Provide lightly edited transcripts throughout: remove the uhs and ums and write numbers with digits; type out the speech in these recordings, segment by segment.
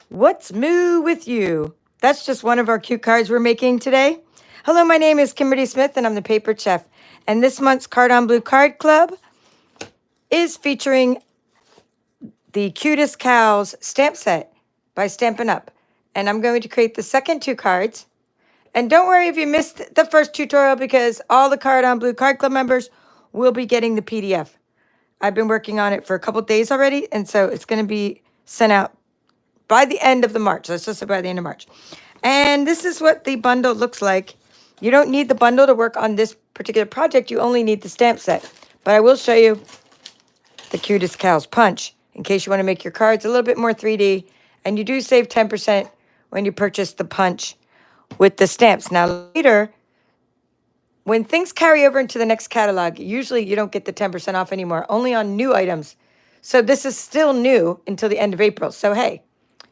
What's moo with you? That's just one of our cute cards we're making today. Hello, my name is Kimberly Smith and I'm the Paper Chef. And this month's Card on Blue Card Club is featuring the Cutest Cows stamp set by Stampin' Up. And I'm going to create the second two cards. And don't worry if you missed the first tutorial because all the Card on Blue Card Club members will be getting the PDF. I've been working on it for a couple days already, and so it's going to be sent out by the end of the March. Let's just say by the end of March. And this is what the bundle looks like. You don't need the bundle to work on this particular project. You only need the stamp set. But I will show you the Cutest Cows punch in case you want to make your cards a little bit more 3D. And you do save 10% when you purchase the punch with the stamps. Now later, when things carry over into the next catalog, usually you don't get the 10% off anymore, only on new items. So this is still new until the end of April. So hey,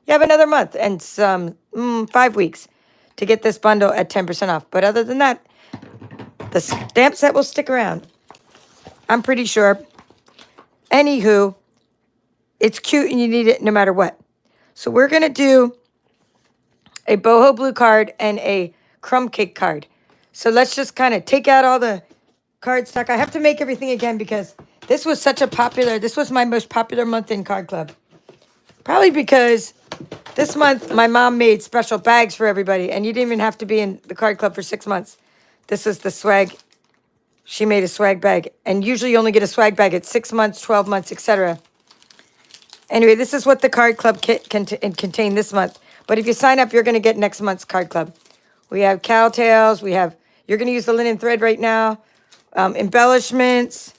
you have another month and some 5 weeks to get this bundle at 10% off. But other than that, the stamp set will stick around. I'm pretty sure. Anywho, it's cute and you need it no matter what. So we're going to do a Boho blue card and a crumb cake card. So let's just kind of take out all the card stock. I have to make everything again because this was this was my most popular month in Card Club. Probably because this month my mom made special bags for everybody and you didn't even have to be in the Card Club for 6 months. This was the swag. She made a swag bag. And usually you only get a swag bag at 6 months, 12 months, etc. Anyway, this is what the Card Club kit can contain this month. But if you sign up, you're going to get next month's Card Club. We have cow tails. You're going to use the linen thread right now. Embellishments.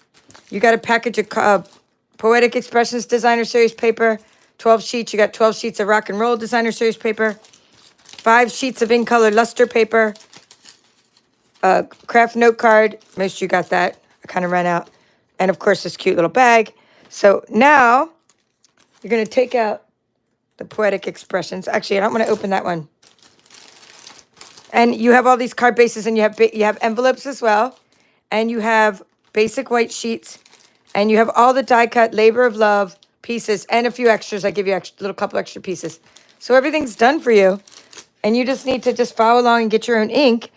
You got a package of Poetic Expressions Designer Series paper. 12 sheets. You got 12 sheets of Rock and Roll Designer Series paper. 5 sheets of In Color Luster paper. Craft note card. Most of you got that. I kind of ran out. And of course, this cute little bag. So now you're going to take out the Poetic Expressions. Actually, I don't want to open that one. And you have all these card bases, and you have envelopes as well. And you have basic white sheets. And you have all the die-cut labor of love pieces and a few extras. I give you a little couple extra pieces. So everything's done for you. And you just need to just follow along and get your own ink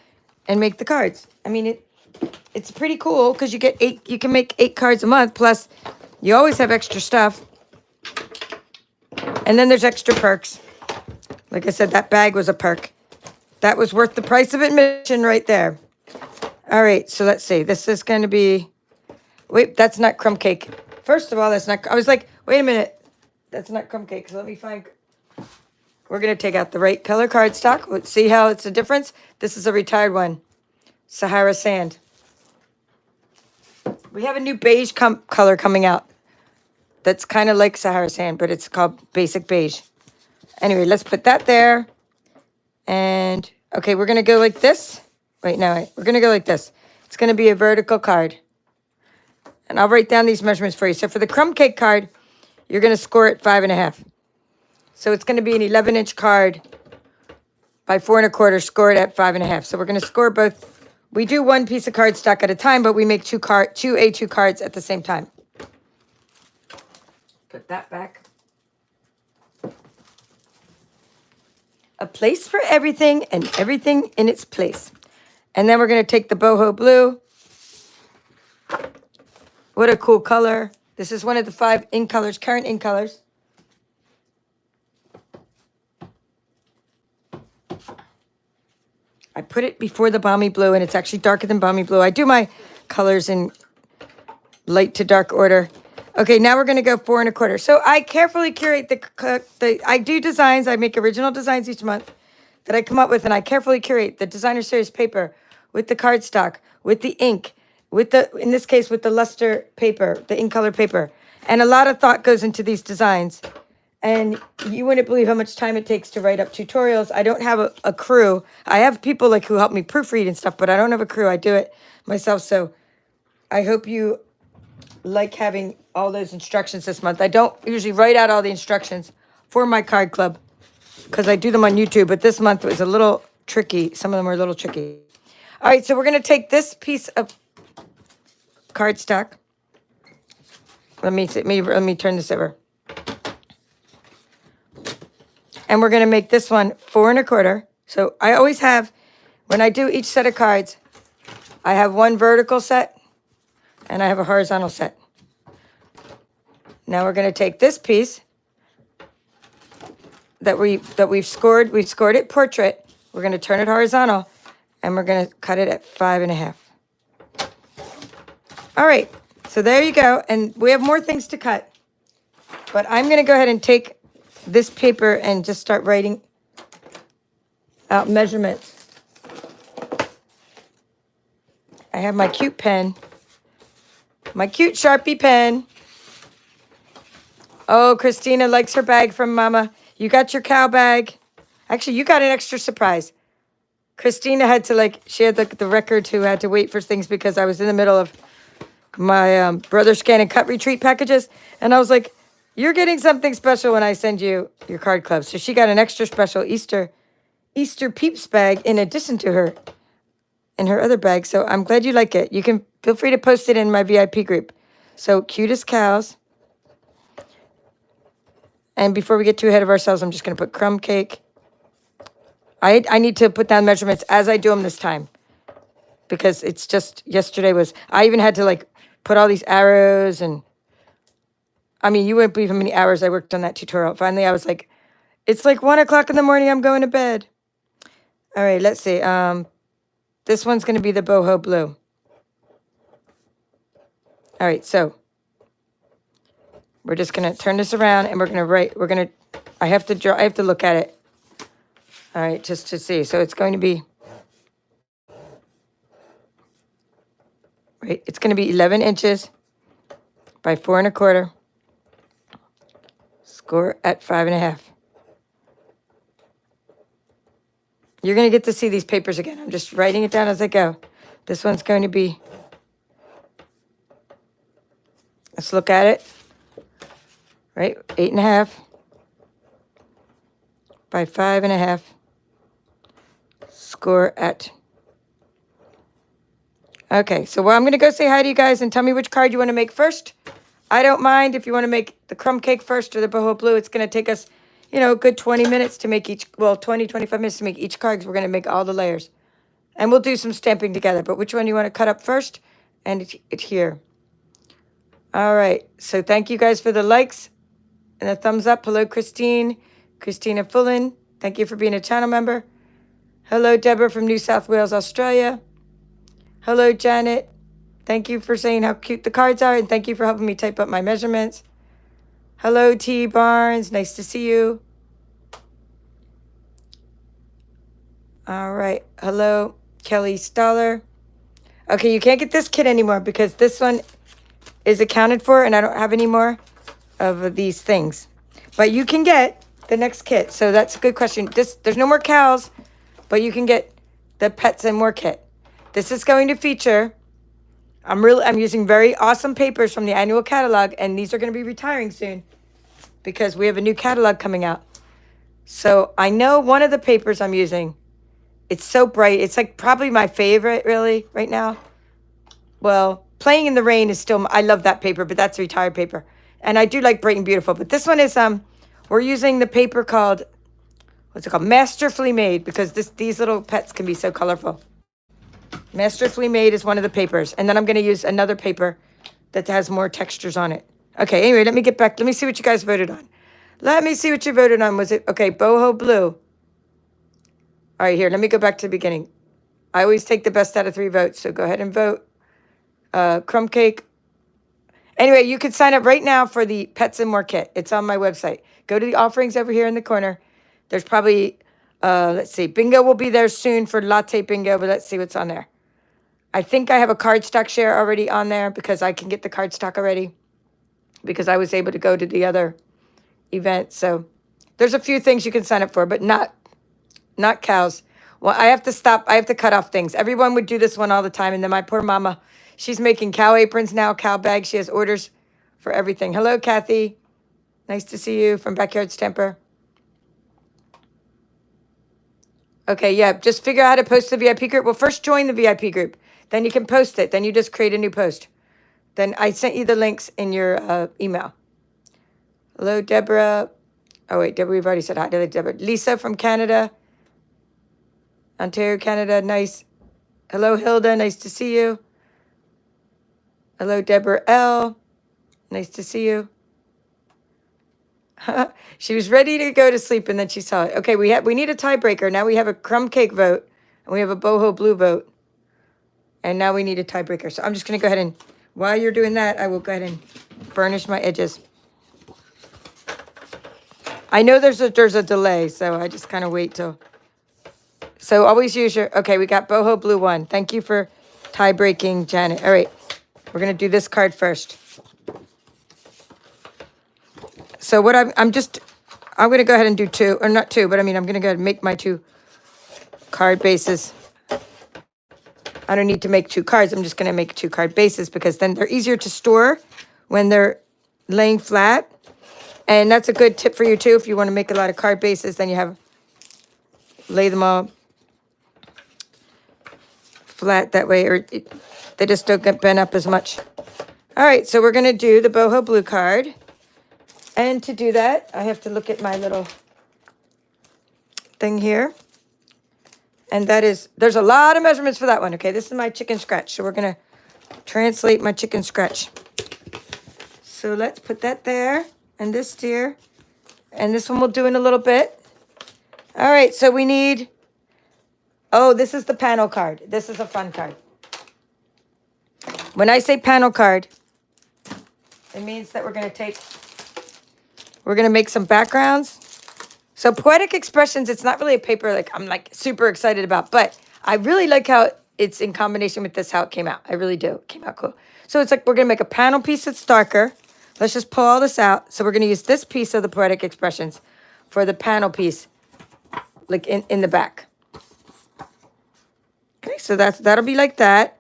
and make the cards. I mean, it's pretty cool because you can make 8 cards a month. Plus, you always have extra stuff. And then there's extra perks. Like I said, that bag was a perk. That was worth the price of admission right there. All right, so let's see. This is going to be... Wait, that's not crumb cake. First of all, that's not... I was like, wait a minute. That's not crumb cake. So let me find... We're going to take out the right color cardstock. Let's see how it's a difference. This is a retired one. Sahara Sand. We have a new beige color coming out. That's kind of like Sahara Sand, but it's called Basic Beige. Anyway, let's put that there. And, okay, we're going to go like this. Wait, no, we're going to go like this. It's going to be a vertical card. And I'll write down these measurements for you. So for the crumb cake card, you're going to score it 5.5. So it's going to be an 11-inch card by 4 1/4, score it at 5.5. So we're going to score both. We do one piece of cardstock at a time, but we make two A2 cards at the same time. Put that back. A place for everything and everything in its place. And then we're going to take the boho blue. What a cool color. This is one of the 5 ink colors, current ink colors. I put it before the balmy blue, and it's actually darker than balmy blue. I do my colors in light to dark order. Okay, now we're going to go 4 1/4. So I carefully curate I do designs. I make original designs each month that I come up with, and I carefully curate the designer series paper with the cardstock, with the ink, in this case, with the luster paper, the ink color paper. And a lot of thought goes into these designs. And you wouldn't believe how much time it takes to write up tutorials. I don't have a crew. I have people who help me proofread and stuff, but I don't have a crew. I do it myself. So I hope you like having all those instructions this month. I don't usually write out all the instructions for my card club because I do them on YouTube, but this month was a little tricky. Some of them were a little tricky. All right, so we're going to take this piece of cardstock. Let me turn this over. And we're going to make this one 4 1/4. So I always have, when I do each set of cards, I have one vertical set and I have a horizontal set. Now we're going to take this piece that we've scored. We've scored it portrait. We're going to turn it horizontal and we're going to cut it at 5 1/2. All right, so there you go. And we have more things to cut. But I'm going to go ahead and take this paper and just start writing out measurements. I have my cute pen, my cute Sharpie pen. Oh, Christina likes her bag from Mama. You got your cow bag. Actually, you got an extra surprise. Christina had to she had the record who had to wait for things because I was in the middle of my brother scan and cut retreat packages. And I was like, you're getting something special when I send you your card club. So she got an extra special Easter Peeps bag in addition to her other bag. So I'm glad you like it. You can feel free to post it in my VIP group. So Cutest cows. And before we get too ahead of ourselves, I'm just going to put crumb cake. I need to put down measurements as I do them this time. Because it's just, yesterday I even had to put all these arrows and, I mean, you wouldn't believe how many hours I worked on that tutorial. Finally, I was like, it's 1 o'clock in the morning, I'm going to bed. All right, let's see. This one's going to be the boho blue. All right, so we're just going to turn this around and we're going to write. I have to look at it. All right, just to see. So it's going to be, right, it's going to be 11 inches by 4 1/4. Score at 5 1/2. You're going to get to see these papers again. I'm just writing it down as I go. This one's going to be, let's look at it. Right, 8 1/2 by 5 1/2. Score at. Okay, so I'm going to go say hi to you guys and tell me which card you want to make first. I don't mind if you want to make the crumb cake first or the boho blue. It's going to take us, a good 20 minutes to make 25 minutes to make each card because we're going to make all the layers. And we'll do some stamping together. But which one do you want to cut up first and adhere? All right, so thank you guys for the likes and a thumbs up. Hello, Christina Fullen. Thank you for being a channel member. Hello, Deborah from New South Wales, Australia. Hello, Janet. Thank you for saying how cute the cards are, and thank you for helping me type up my measurements. Hello, T. Barnes. Nice to see you. All right. Hello, Kelly Stoller. Okay, you can't get this kit anymore because this one is accounted for, and I don't have any more of these things. But you can get the next kit, so that's a good question. There's no more cows, but you can get the pets and more kit. This is going to feature, I'm using very awesome papers from the annual catalog, and these are going to be retiring soon because we have a new catalog coming out. So I know one of the papers I'm using, it's so bright. It's probably my favorite really right now. Well, Playing in the Rain is still, I love that paper, but that's a retired paper. And I do like Bright and Beautiful, but this one is, we're using the paper called, what's it called? Masterfully Made, because these little pets can be so colorful. Masterfully Made is one of the papers. And then I'm going to use another paper that has more textures on it. Okay, anyway, let me get back. Let me see what you guys voted on. Let me see what you voted on. Was it, okay, boho blue. All right, here, let me go back to the beginning. I always take the best out of 3 votes, so go ahead and vote. Crumb cake. Anyway, you can sign up right now for the Pets and More kit. It's on my website. Go to the offerings over here in the corner. There's probably, let's see, bingo will be there soon for latte bingo, but let's see what's on there. I think I have a cardstock share already on there because I can get the cardstock already because I was able to go to the other event. So there's a few things you can sign up for, but not cows. Well, I have to stop. I have to cut off things. Everyone would do this one all the time. And then my poor mama, she's making cow aprons now, cow bags. She has orders for everything. Hello, Kathy. Nice to see you from Backyard Stamper. Okay, yeah, just figure out how to post the VIP group. Well, first join the VIP group. Then you can post it. Then you just create a new post. Then I sent you the links in your email. Hello, Deborah. Oh, wait, Deborah, we've already said hi to Deborah. Lisa from Canada. Ontario, Canada, nice. Hello, Hilda, nice to see you. Hello, Deborah L. Nice to see you. She was ready to go to sleep, and then she saw it. Okay, we need a tiebreaker. Now we have a crumb cake vote, and we have a boho blue vote. And now we need a tiebreaker. So I'm just going to go ahead and, while you're doing that, I will go ahead and burnish my edges. I know there's a delay, so I just kind of wait till. So always use your, okay, we got boho blue 1. Thank you for tie breaking, Janet. All right, we're going to do this card first. So what I'm going to go ahead and do 2, or not 2, but I mean, I'm going to go ahead and make my 2 card bases. I don't need to make 2 cards. I'm just going to make 2 card bases because then they're easier to store when they're laying flat. And that's a good tip for you too. If you want to make a lot of card bases, then you lay them all flat that way, or they just don't get bent up as much. All right, so we're going to do the boho blue card. And to do that, I have to look at my little thing here. And that is, there's a lot of measurements for that one. Okay, this is my chicken scratch. So we're going to translate my chicken scratch. So let's put that there. And this here. And this one we'll do in a little bit. All right, so we need, oh, this is the panel card. This is a fun card. When I say panel card, it means that we're going to make some backgrounds. So Poetic Expressions, it's not really a paper like I'm like super excited about, but I really like how it's in combination with this, how it came out. I really do. It came out cool. So it's like we're going to make a panel piece that's darker. Let's just pull all this out. So we're going to use this piece of the Poetic Expressions for the panel piece, like in the back. Okay, so that'll be like that.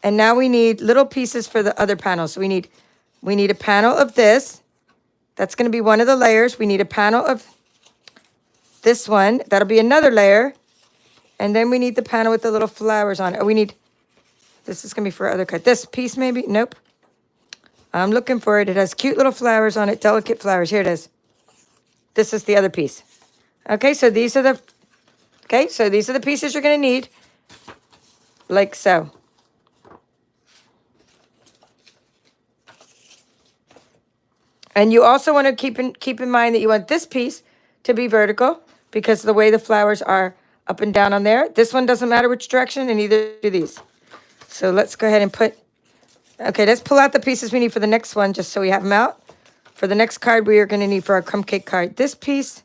And now we need little pieces for the other panels. So we need a panel of this. That's going to be one of the layers. We need a panel of this one. That'll be another layer. And then we need the panel with the little flowers on it. Oh, this is going to be for other cut. This piece maybe? Nope. I'm looking for it. It has cute little flowers on it, delicate flowers. Here it is. This is the other piece. Okay, so these are the pieces you're going to need. Like so. And you also want to keep in mind that you want this piece to be vertical because of the way the flowers are up and down on there. This one doesn't matter which direction, and neither do these. So let's go ahead and okay, let's pull out the pieces we need for the next one just so we have them out. For the next card, we are going to need for our crumb cake card this piece.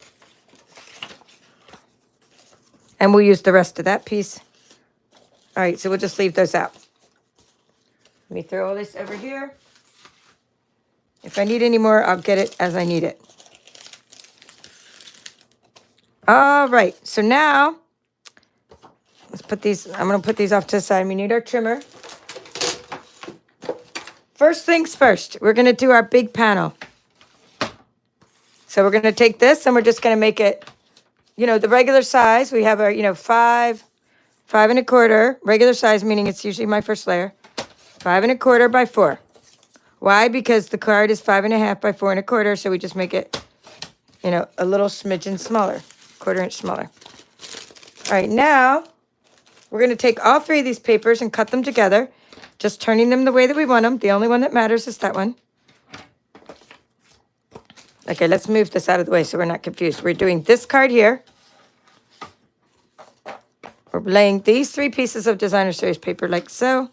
And we'll use the rest of that piece. All right, so we'll just leave those out. Let me throw all this over here. If I need any more, I'll get it as I need it. All right, so now, let's put these, I'm going to put these off to the side. We need our trimmer. First things first, we're going to do our big panel. So we're going to take this and we're just going to make it, the regular size. We have our, 5 1/4, regular size, meaning it's usually my first layer. 5 1/4 by 4. Why? Because the card is 5 1/2 by 4 1/4, so we just make it, a little smidgen smaller, 1/4 inch smaller. All right, now we're going to take all 3 of these papers and cut them together, just turning them the way that we want them. The only one that matters is that one. Okay, let's move this out of the way so we're not confused. We're doing this card here. We're laying these 3 pieces of designer series paper like so,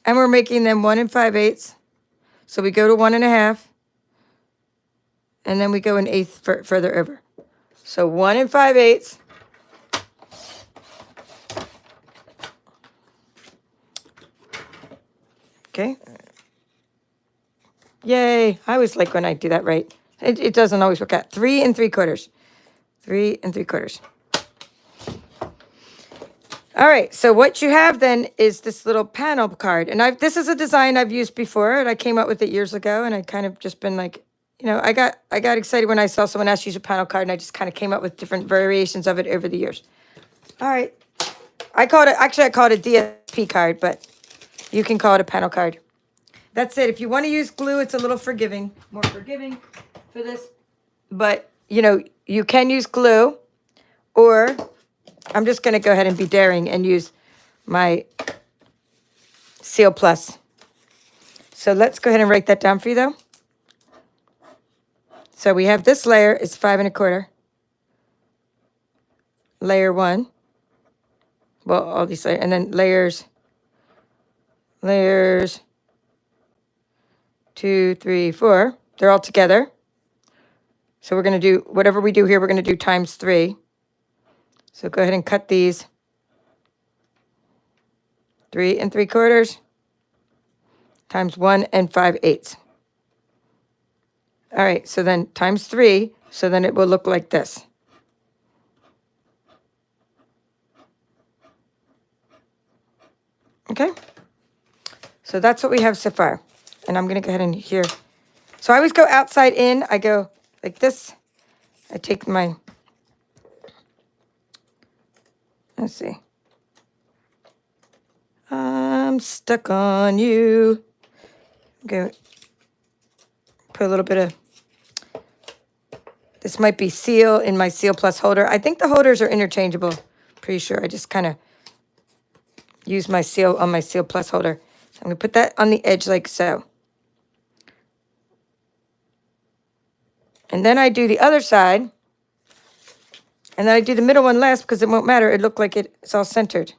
and we're making them 1 5/8. So we go to 1 1/2, and then we go 1/8 further over. So 1 5/8. Okay. Yay. I always like when I do that right. It doesn't always work out. 3 3/4. 3 3/4. All right, so what you have then is this little panel card. And this is a design I've used before, and I came up with it years ago, and I kind of just been like, I got excited when I saw someone else use a panel card, and I just kind of came up with different variations of it over the years. All right. I call it a DSP card, but you can call it a panel card. That's it. If you want to use glue, it's a little more forgiving for this. But, you can use glue, or I'm just going to go ahead and be daring and use my Seal Plus. So let's go ahead and write that down for you, though. So we have this layer is 5 1/4. Layer 1. Well, all these layers, and then layers 2, 3, 4. They're all together. So we're going to do, whatever we do here, we're going to do times 3. So go ahead and cut these. 3 3/4 times 1 5/8. All right, so then times 3, so then it will look like this. Okay, so that's what we have so far. And I'm going to go ahead and here. So I always go outside in. I go like this. I take my, let's see. I'm stuck on you. Okay, put a little bit of, this might be Seal in my Seal Plus holder. I think the holders are interchangeable. Pretty sure. I just kind of use my Seal on my Seal Plus holder. So I'm going to put that on the edge like so. And then I do the other side. And then I do the middle one last because it won't matter. It looked like it's all centered.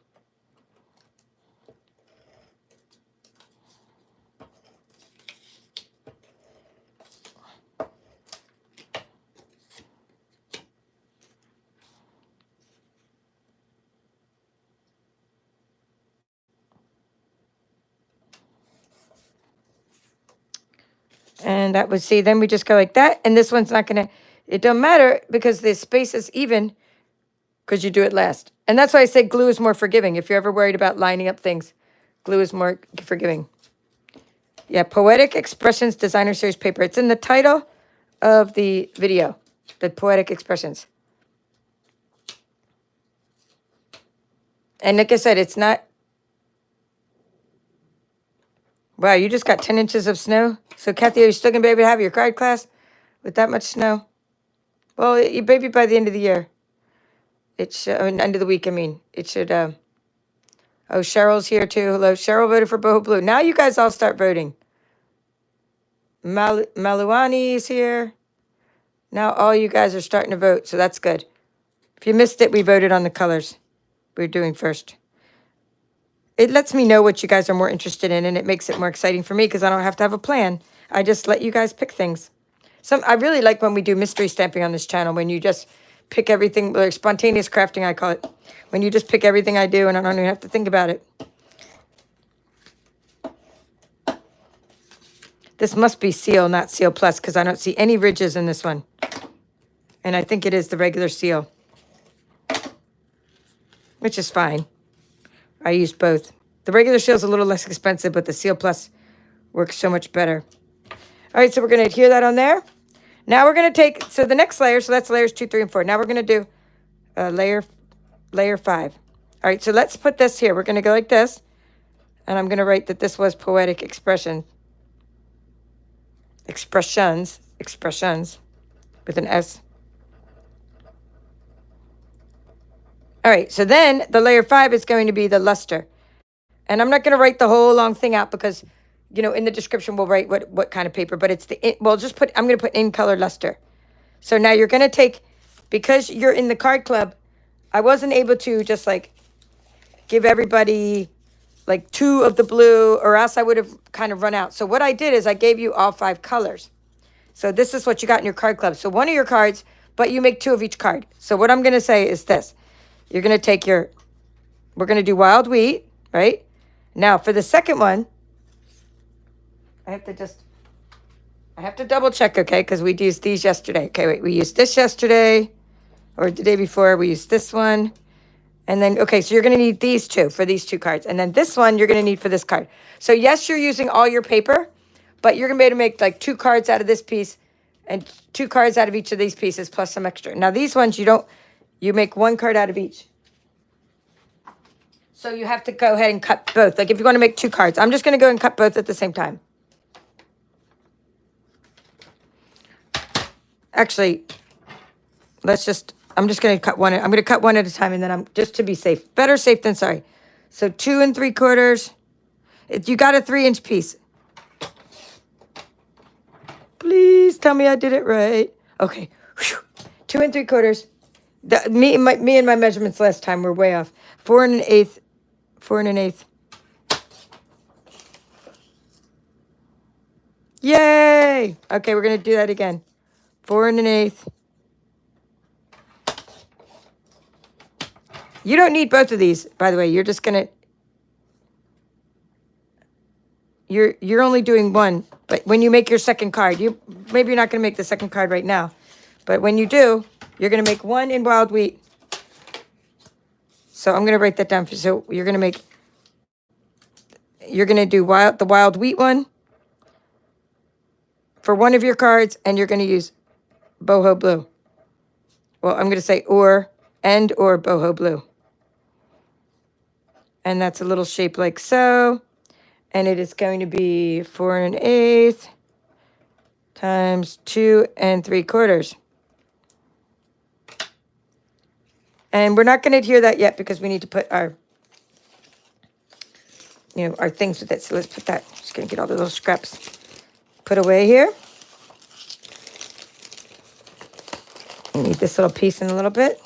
And that would see, then we just go like that. And this one's not going to, it don't matter because the space is even because you do it last. And that's why I say glue is more forgiving. If you're ever worried about lining up things, glue is more forgiving. Yeah, Poetic Expressions Designer Series paper. It's in the title of the video, the Poetic Expressions. And like I said, it's not, wow, you just got 10 inches of snow? So, Kathy, are you still going to be able to have your card class with that much snow? Well, you maybe by the end of the year. It should, I mean, end of the week, I mean. It should, oh, Cheryl's here too. Hello, Cheryl voted for Boho Blue. Now you guys all start voting. Maluani is here. Now all you guys are starting to vote, so that's good. If you missed it, we voted on the colors we're doing first. It lets me know what you guys are more interested in, and it makes it more exciting for me because I don't have to have a plan. I just let you guys pick things. I really like when we do mystery stamping on this channel, when you just pick everything, like spontaneous crafting, I call it. When you just pick everything I do and I don't even have to think about it. This must be Seal, not Seal Plus, because I don't see any ridges in this one. And I think it is the regular Seal, which is fine. I use both. The regular Seal is a little less expensive, but the Seal Plus works so much better. All right, so we're going to adhere that on there. Now we're going to take, so the next layer, so that's layers 2, 3, and 4. Now we're going to do layer 5. All right, so let's put this here. We're going to go like this, and I'm going to write that this was Poetic Expressions with an S. All right, so then the layer 5 is going to be the luster. And I'm not going to write the whole long thing out because, you know, in the description we'll write what kind of paper, but it's well, I'm going to put in color luster. So now you're going to take, because you're in the card club, I wasn't able to just like give everybody like 2 of the blue, or else I would have kind of run out. So what I did is I gave you all 5 colors. So this is what you got in your card club. So one of your cards, but you make 2 of each card. So what I'm going to say is this. You're going to take we're going to do wild wheat, right? Now for the second one, I have to double check, okay? Because we used these yesterday. Okay, wait, we used this yesterday, or the day before, we used this one. And then, okay, so you're going to need these 2 for these 2 cards. And then this one you're going to need for this card. So yes, you're using all your paper, but you're going to be able to make like 2 cards out of this piece and 2 cards out of each of these pieces plus some extra. Now these ones you make 1 card out of each. So you have to go ahead and cut both. Like if you want to make 2 cards, I'm just going to go and cut both at the same time. Actually, I'm just going to cut one. I'm going to cut one at a time, and then I'm just to be safe. Better safe than sorry. So 2 3/4. You got a 3-inch piece. Please tell me I did it right. Okay. Whew. 2 3/4. Me and my measurements last time were way off. 4 1/8. 4 1/8. Yay! Okay, we're gonna do that again. 4 1/8. You don't need both of these, by the way. You're just gonna. You're only doing one, but when you make your second card, maybe you're not gonna make the second card right now, but when you do, you're gonna make one in wild wheat. So I'm gonna write that down for you. So you're gonna do the wild wheat one for one of your cards, and you're gonna use boho blue. Well, I'm gonna say or boho blue. And that's a little shape like so. And it is going to be 4 1/8 times 2 3/4. And we're not going to adhere that yet because we need to put our, our things with it. So let's put that. Just going to get all the little scraps put away here. We need this little piece in a little bit.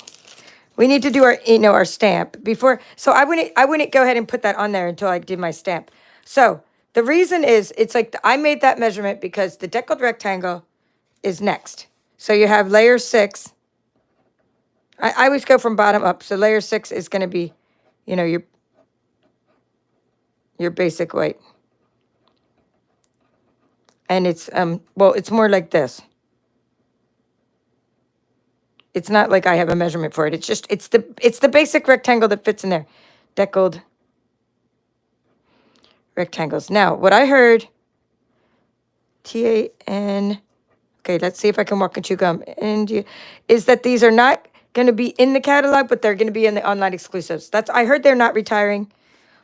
We need to do our stamp before. So I wouldn't go ahead and put that on there until I did my stamp. So the reason is it's like I made that measurement because the deckled rectangle is next. So you have layer 6. I always go from bottom up. So layer 6 is going to be, your basic white. And it's, it's more like this. It's not like I have a measurement for it. It's just, it's the basic rectangle that fits in there. Deckled rectangles. Now, what I heard, TAN, okay, let's see if I can walk and chew gum, is that these are not going to be in the catalog, but they're going to be in the online exclusives. I heard they're not retiring,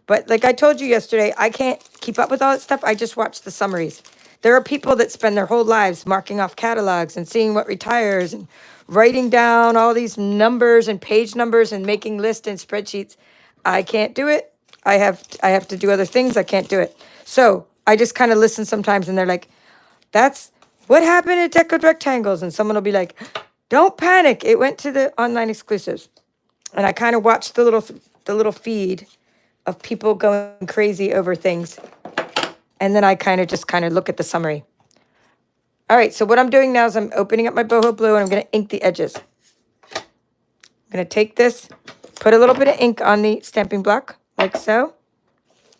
but like I told you yesterday, I can't keep up with all that stuff. I just watch the summaries. There are people that spend their whole lives marking off catalogs and seeing what retires and writing down all these numbers and page numbers and making lists and spreadsheets. I can't do it. I have to do other things. I can't do it. So I just kind of listen sometimes, and they're like, that's what happened at Deckled Rectangles. And someone will be like, don't panic. It went to the online exclusives. And I kind of watch the little feed of people going crazy over things. And then I kind of look at the summary. All right, so what I'm doing now is I'm opening up my boho blue, and I'm going to ink the edges. I'm going to take this, put a little bit of ink on the stamping block, like so.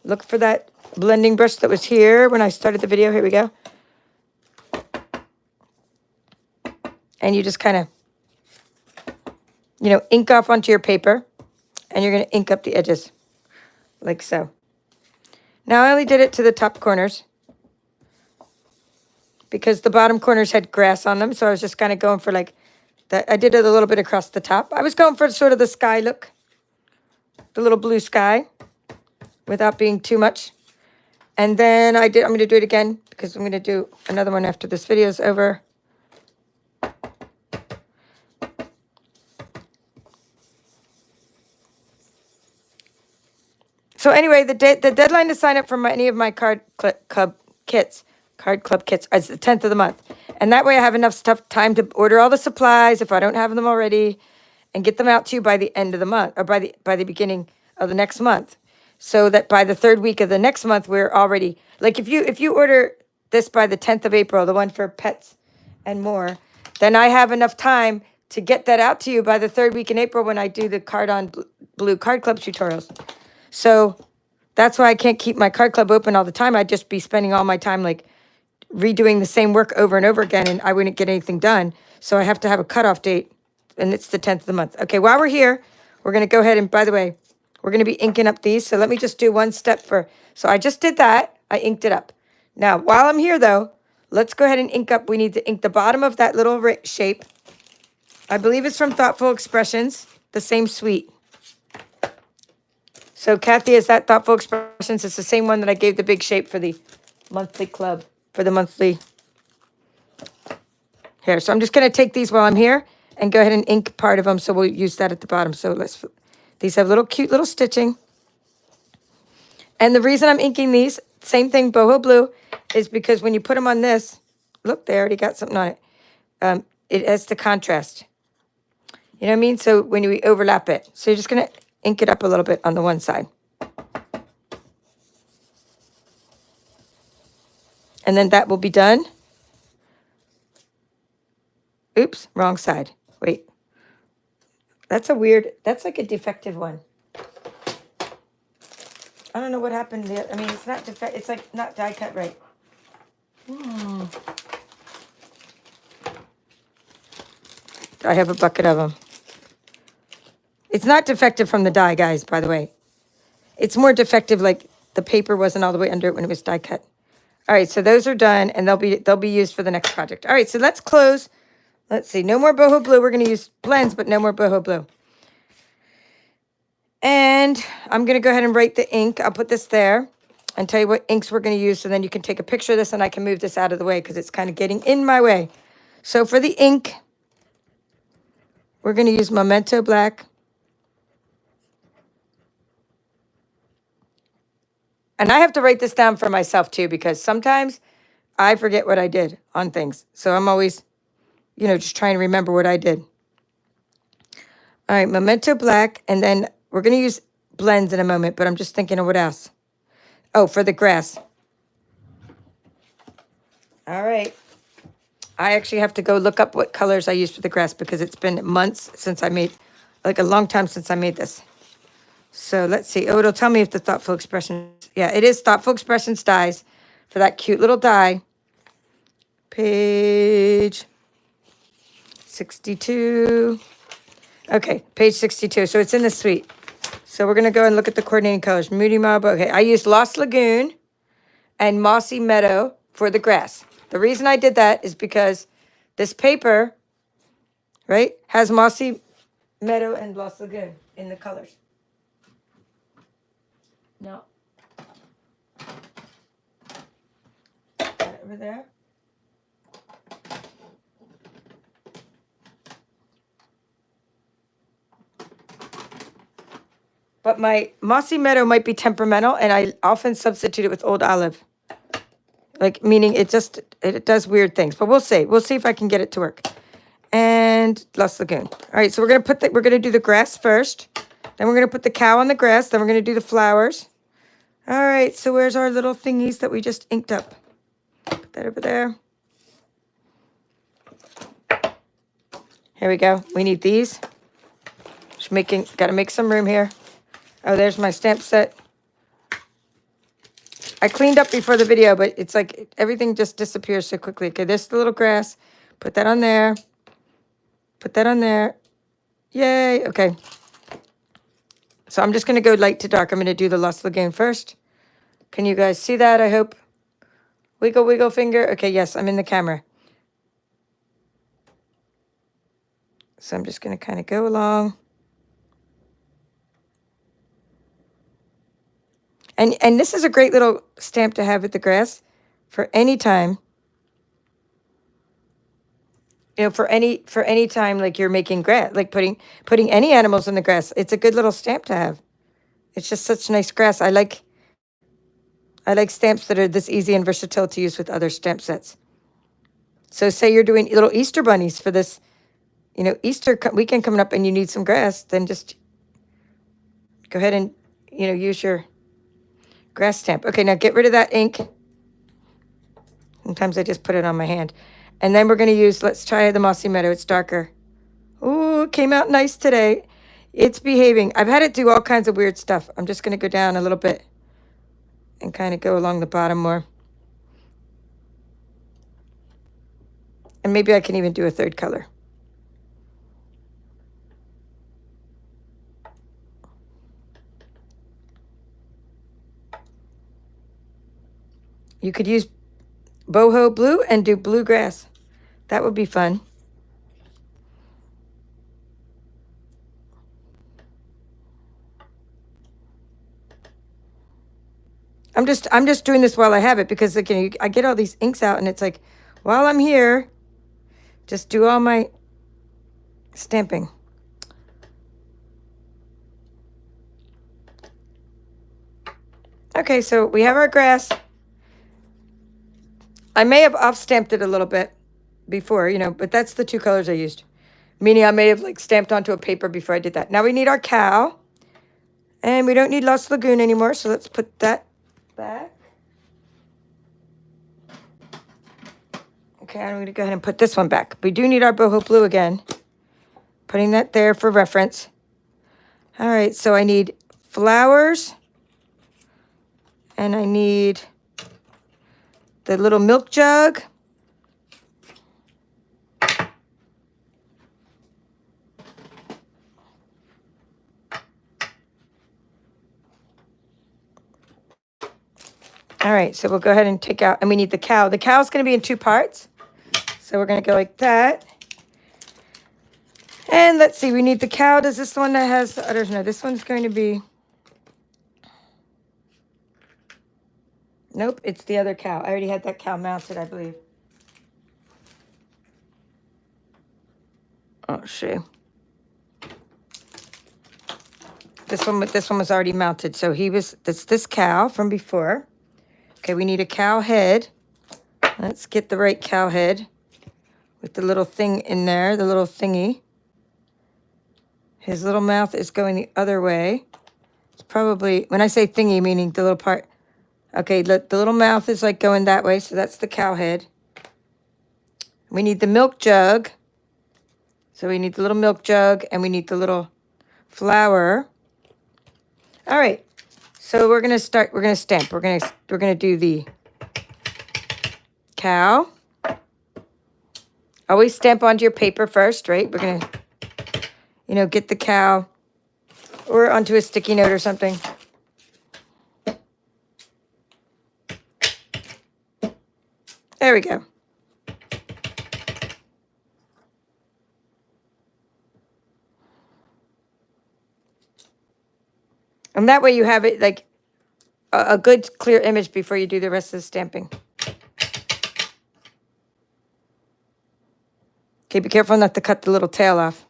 Look for that blending brush that was here when I started the video. Here we go. And you just kind of, ink off onto your paper, and you're going to ink up the edges, like so. Now, I only did it to the top corners because the bottom corners had grass on them, so I was just kind of going for like that. I did it a little bit across the top. I was going for sort of the sky look, the little blue sky, without being too much. And then I'm going to do it again because I'm going to do another one after this video is over. So anyway, the deadline to sign up for any of my card club kits is the 10th of the month. And that way I have enough time to order all the supplies if I don't have them already and get them out to you by the end of the month or by the beginning of the next month. So that by the 3rd week of the next month, we're already, like if you order this by the 10th of April, the one for pets and more, then I have enough time to get that out to you by the 3rd week in April when I do the Card on Blue Card Club tutorials. So that's why I can't keep my card club open all the time. I'd just be spending all my time like redoing the same work over and over again, and I wouldn't get anything done. So I have to have a cutoff date, and it's the 10th of the month. Okay, while we're here, we're going to go ahead and, by the way, we're going to be inking up these. So let me just do one step so I just did that. I inked it up. Now, while I'm here, though, let's go ahead and ink up. We need to ink the bottom of that little shape. I believe it's from Thoughtful Expressions, the same suite. So Kathy, is that Thoughtful Expressions? It's the same one that I gave the big shape for the monthly club, for the monthly. Here, so I'm just going to take these while I'm here, and go ahead and ink part of them. So we'll use that at the bottom. So these have little cute little stitching. And the reason I'm inking these, same thing, boho blue, is because when you put them on this, look, they already got something on it. It has the contrast. You know what I mean? So when we overlap it. So you're just going to ink it up a little bit on the one side. And then that will be done. Oops, wrong side. Wait. That's like a defective one. I don't know what happened there. I mean, it's not defect. It's like not die cut right. I have a bucket of them. It's not defective from the die, guys, by the way. It's more defective like the paper wasn't all the way under it when it was die cut. All right, so those are done, and they'll be used for the next project. All right, so let's close. Let's see. No more boho blue. We're going to use blends, but no more boho blue. And I'm going to go ahead and write the ink. I'll put this there and tell you what inks we're going to use, so then you can take a picture of this, and I can move this out of the way because it's kind of getting in my way. So for the ink, we're going to use Memento Black. And I have to write this down for myself, too, because sometimes I forget what I did on things. So I'm always, you know, just trying to remember what I did. All right, Memento Black, and then we're going to use blends in a moment, but I'm just thinking of what else. Oh, for the grass. All right. I actually have to go look up what colors I used for the grass because it's been months since I made, like a long time since I made this. So let's see. Oh, it'll tell me if the Thoughtful Expressions. Yeah, it is Thoughtful Expressions dies for that cute little die. Page 62. Okay, page 62. So it's in the suite. So we're going to go and look at the coordinating colors. Moody Mob. Okay, I used Lost Lagoon and Mossy Meadow for the grass. The reason I did that is because this paper, right, has Mossy Meadow and Lost Lagoon in the colors. No. Got it over there. But my Mossy Meadow might be temperamental, and I often substitute it with Old Olive. Like, meaning it does weird things. But we'll see. We'll see if I can get it to work. And Lost Lagoon. All right, so we're going to do the grass first. Then we're going to put the cow on the grass. Then we're going to do the flowers. All right, so where's our little thingies that we just inked up? Put that over there. Here we go. We need these. Got to make some room here. Oh, there's my stamp set. I cleaned up before the video, but it's like everything just disappears so quickly. Okay, there's the little grass. Put that on there. Put that on there. Yay. Okay. So I'm just going to go light to dark. I'm going to do the Lost Lagoon first. Can you guys see that, I hope? Wiggle, wiggle finger. Okay, yes, I'm in the camera. So I'm just going to kind of go along. And this is a great little stamp to have with the grass for any time. You know, for any time like you're making grass, like putting any animals in the grass. It's a good little stamp to have. It's just such nice grass. I like stamps that are this easy and versatile to use with other stamp sets. So say you're doing little Easter bunnies for this, you know, Easter weekend coming up and you need some grass, then just go ahead and, you know, use your grass stamp. Okay, now get rid of that ink. Sometimes I just put it on my hand. And then we're going to use, let's try the Mossy Meadow. It's darker. Ooh, it came out nice today. It's behaving. I've had it do all kinds of weird stuff. I'm just going to go down a little bit and kind of go along the bottom more. And maybe I can even do a third color. You could use boho blue and do bluegrass. That would be fun. I'm just doing this while I have it because again, I get all these inks out and it's like, while I'm here, just do all my stamping. Okay, so we have our grass. I may have off-stamped it a little bit before, you know, but that's the two colors I used. Meaning I may have like stamped onto a paper before I did that. Now we need our cow. And we don't need Lost Lagoon anymore, so let's put that back. Okay, I'm going to go ahead and put this one back. We do need our boho blue again. Putting that there for reference. All right, so I need flowers. And I need the little milk jug. All right, so we'll go ahead and take out, and we need the cow. The cow is going to be in two parts. So we're going to go like that. And let's see, we need the cow. Does this one that has the udders? No, this one's going to be, nope, it's the other cow. I already had that cow mounted, I believe. Oh, shit. This one was already mounted. So that's this cow from before. Okay, we need a cow head. Let's get the right cow head with the little thing in there, the little thingy. His little mouth is going the other way. It's probably, when I say thingy, meaning the little part. Okay, the little mouth is like going that way, so that's the cow head. We need the milk jug. So we need the little milk jug, and we need the little flower. All right. So we're gonna start. We're gonna stamp. We're gonna do the cow. Always stamp onto your paper first, right? We're gonna, you know, get the cow, or onto a sticky note or something. There we go. And that way you have it like a good clear image before you do the rest of the stamping. Okay, be careful not to cut the little tail off.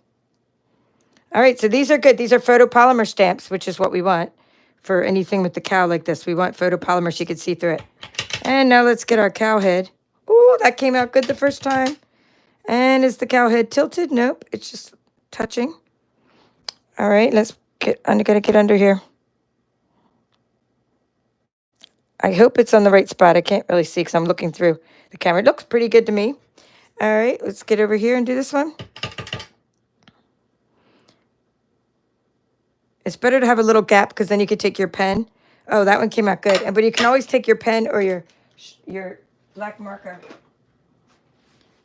All right, so these are good. These are photopolymer stamps, which is what we want for anything with the cow like this. We want photopolymer so you can see through it. And now let's get our cow head. Ooh, that came out good the first time. And is the cow head tilted? Nope, it's just touching. All right, I'm gonna get under here. I hope it's on the right spot. I can't really see because I'm looking through the camera. It looks pretty good to me. All right, let's get over here and do this one. It's better to have a little gap because then you could take your pen. Oh, that one came out good. But you can always take your pen or your black marker.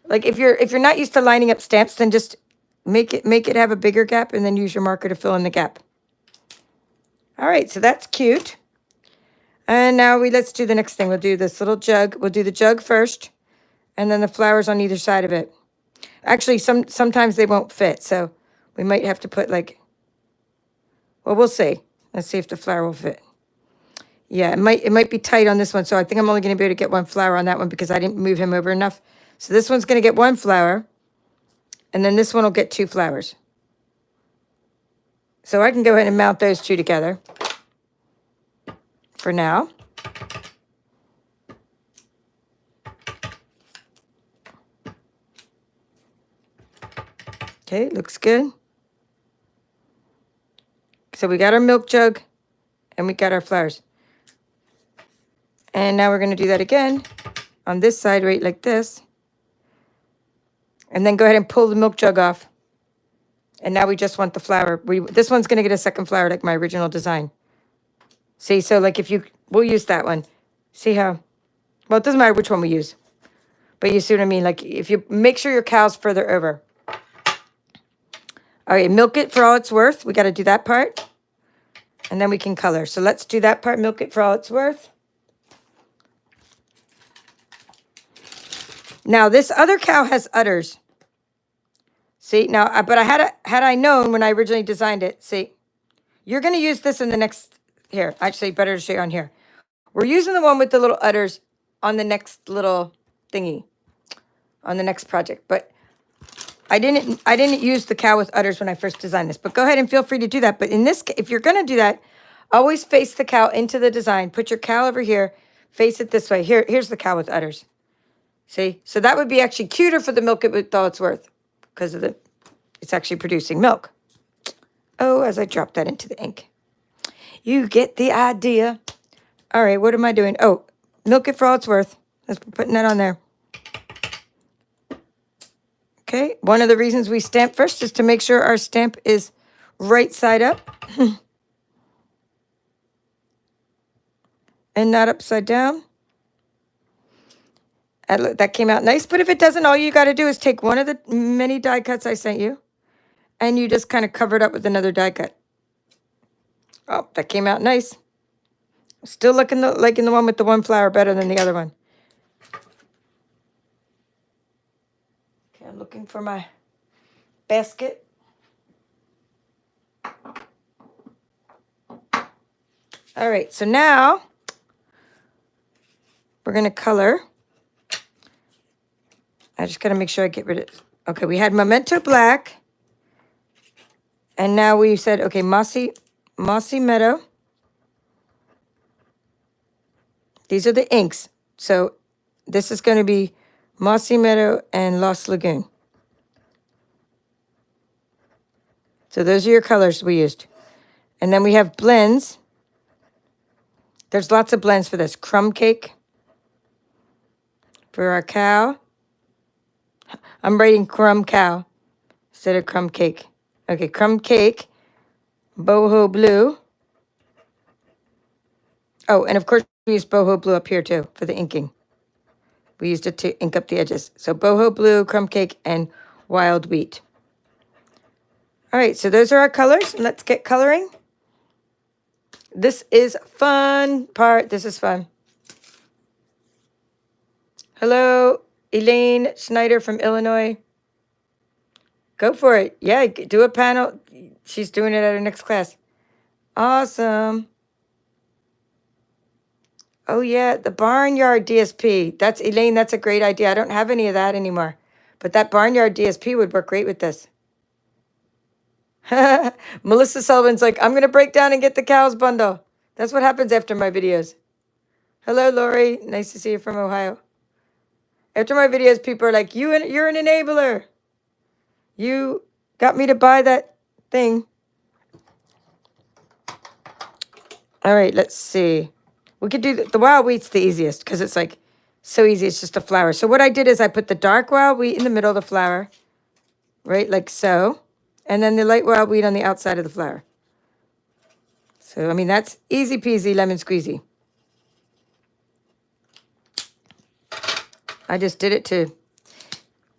Like if you're not used to lining up stamps, then just make it have a bigger gap and then use your marker to fill in the gap. All right, so that's cute. And now let's do the next thing. We'll do this little jug. We'll do the jug first, and then the flowers on either side of it. Actually, sometimes they won't fit, so we might have to put like, well, we'll see. Let's see if the flower will fit. Yeah, it might be tight on this one, so I think I'm only going to be able to get one flower on that one because I didn't move him over enough. So this one's going to get one flower, and then this one will get two flowers. So I can go ahead and mount those two together for now. Okay, looks good. So we got our milk jug and we got our flowers. And now we're going to do that again on this side, right like this. And then go ahead and pull the milk jug off. And now we just want the flower. This one's going to get a second flower like my original design. See, so like we'll use that one. See how, well, it doesn't matter which one we use. But you see what I mean? Like if you make sure your cow's further over. All right, milk it for all it's worth. We got to do that part. And then we can color. So let's do that part, milk it for all it's worth. Now this other cow has udders. See, now, but had I known when I originally designed it, see, you're going to use this in the next, here, actually better to show you on here. We're using the one with the little udders on the next little thingy, on the next project. But I didn't use the cow with udders when I first designed this, but go ahead and feel free to do that. But in this, if you're going to do that, always face the cow into the design. Put your cow over here, face it this way. Here's the cow with udders. See? So that would be actually cuter for the milk with all it's worth because of it's actually producing milk. Oh, as I drop that into the ink. You get the idea. All right, what am I doing? Oh, milk it for all it's worth. Let's be putting that on there. Okay, one of the reasons we stamp first is to make sure our stamp is right side up and not upside down. That came out nice, but if it doesn't, all you got to do is take one of the many die cuts I sent you, and you just kind of cover it up with another die cut. Oh, that came out nice. Still looking like in the one with the one flower better than the other one. Okay, I'm looking for my basket. All right, so now we're going to color. I just got to make sure I get rid of it. Okay, we had Memento Black. And now we said, okay, Mossy Meadow. These are the inks. So this is going to be Mossy Meadow and Lost Lagoon. So those are your colors we used. And then we have blends. There's lots of blends for this. Crumb Cake for our cow. I'm writing Crumb Cow instead of Crumb Cake. Okay, Crumb Cake, Boho Blue. Oh, and of course we used Boho Blue up here too for the inking. We used it to ink up the edges. So Boho Blue, Crumb Cake, and Wild Wheat. All right, so those are our colors. And let's get coloring. This is fun part. This is fun. Hello, Elaine Schneider from Illinois. Go for it. Yeah, do a panel. She's doing it at her next class. Awesome. Oh, yeah, the Barnyard DSP. That's Elaine. That's a great idea. I don't have any of that anymore. But that Barnyard DSP would work great with this. Melissa Sullivan's like, I'm going to break down and get the cows bundle. That's what happens after my videos. Hello, Lori. Nice to see you from Ohio. After my videos, people are like, you're an enabler. You got me to buy that thing. All right, let's see. We could do the wild wheat's the easiest because it's like so easy. It's just a flower. So what I did is I put the dark wild wheat in the middle of the flower, right, like so. And then the light wild wheat on the outside of the flower. So, I mean, that's easy peasy lemon squeezy. I just did it to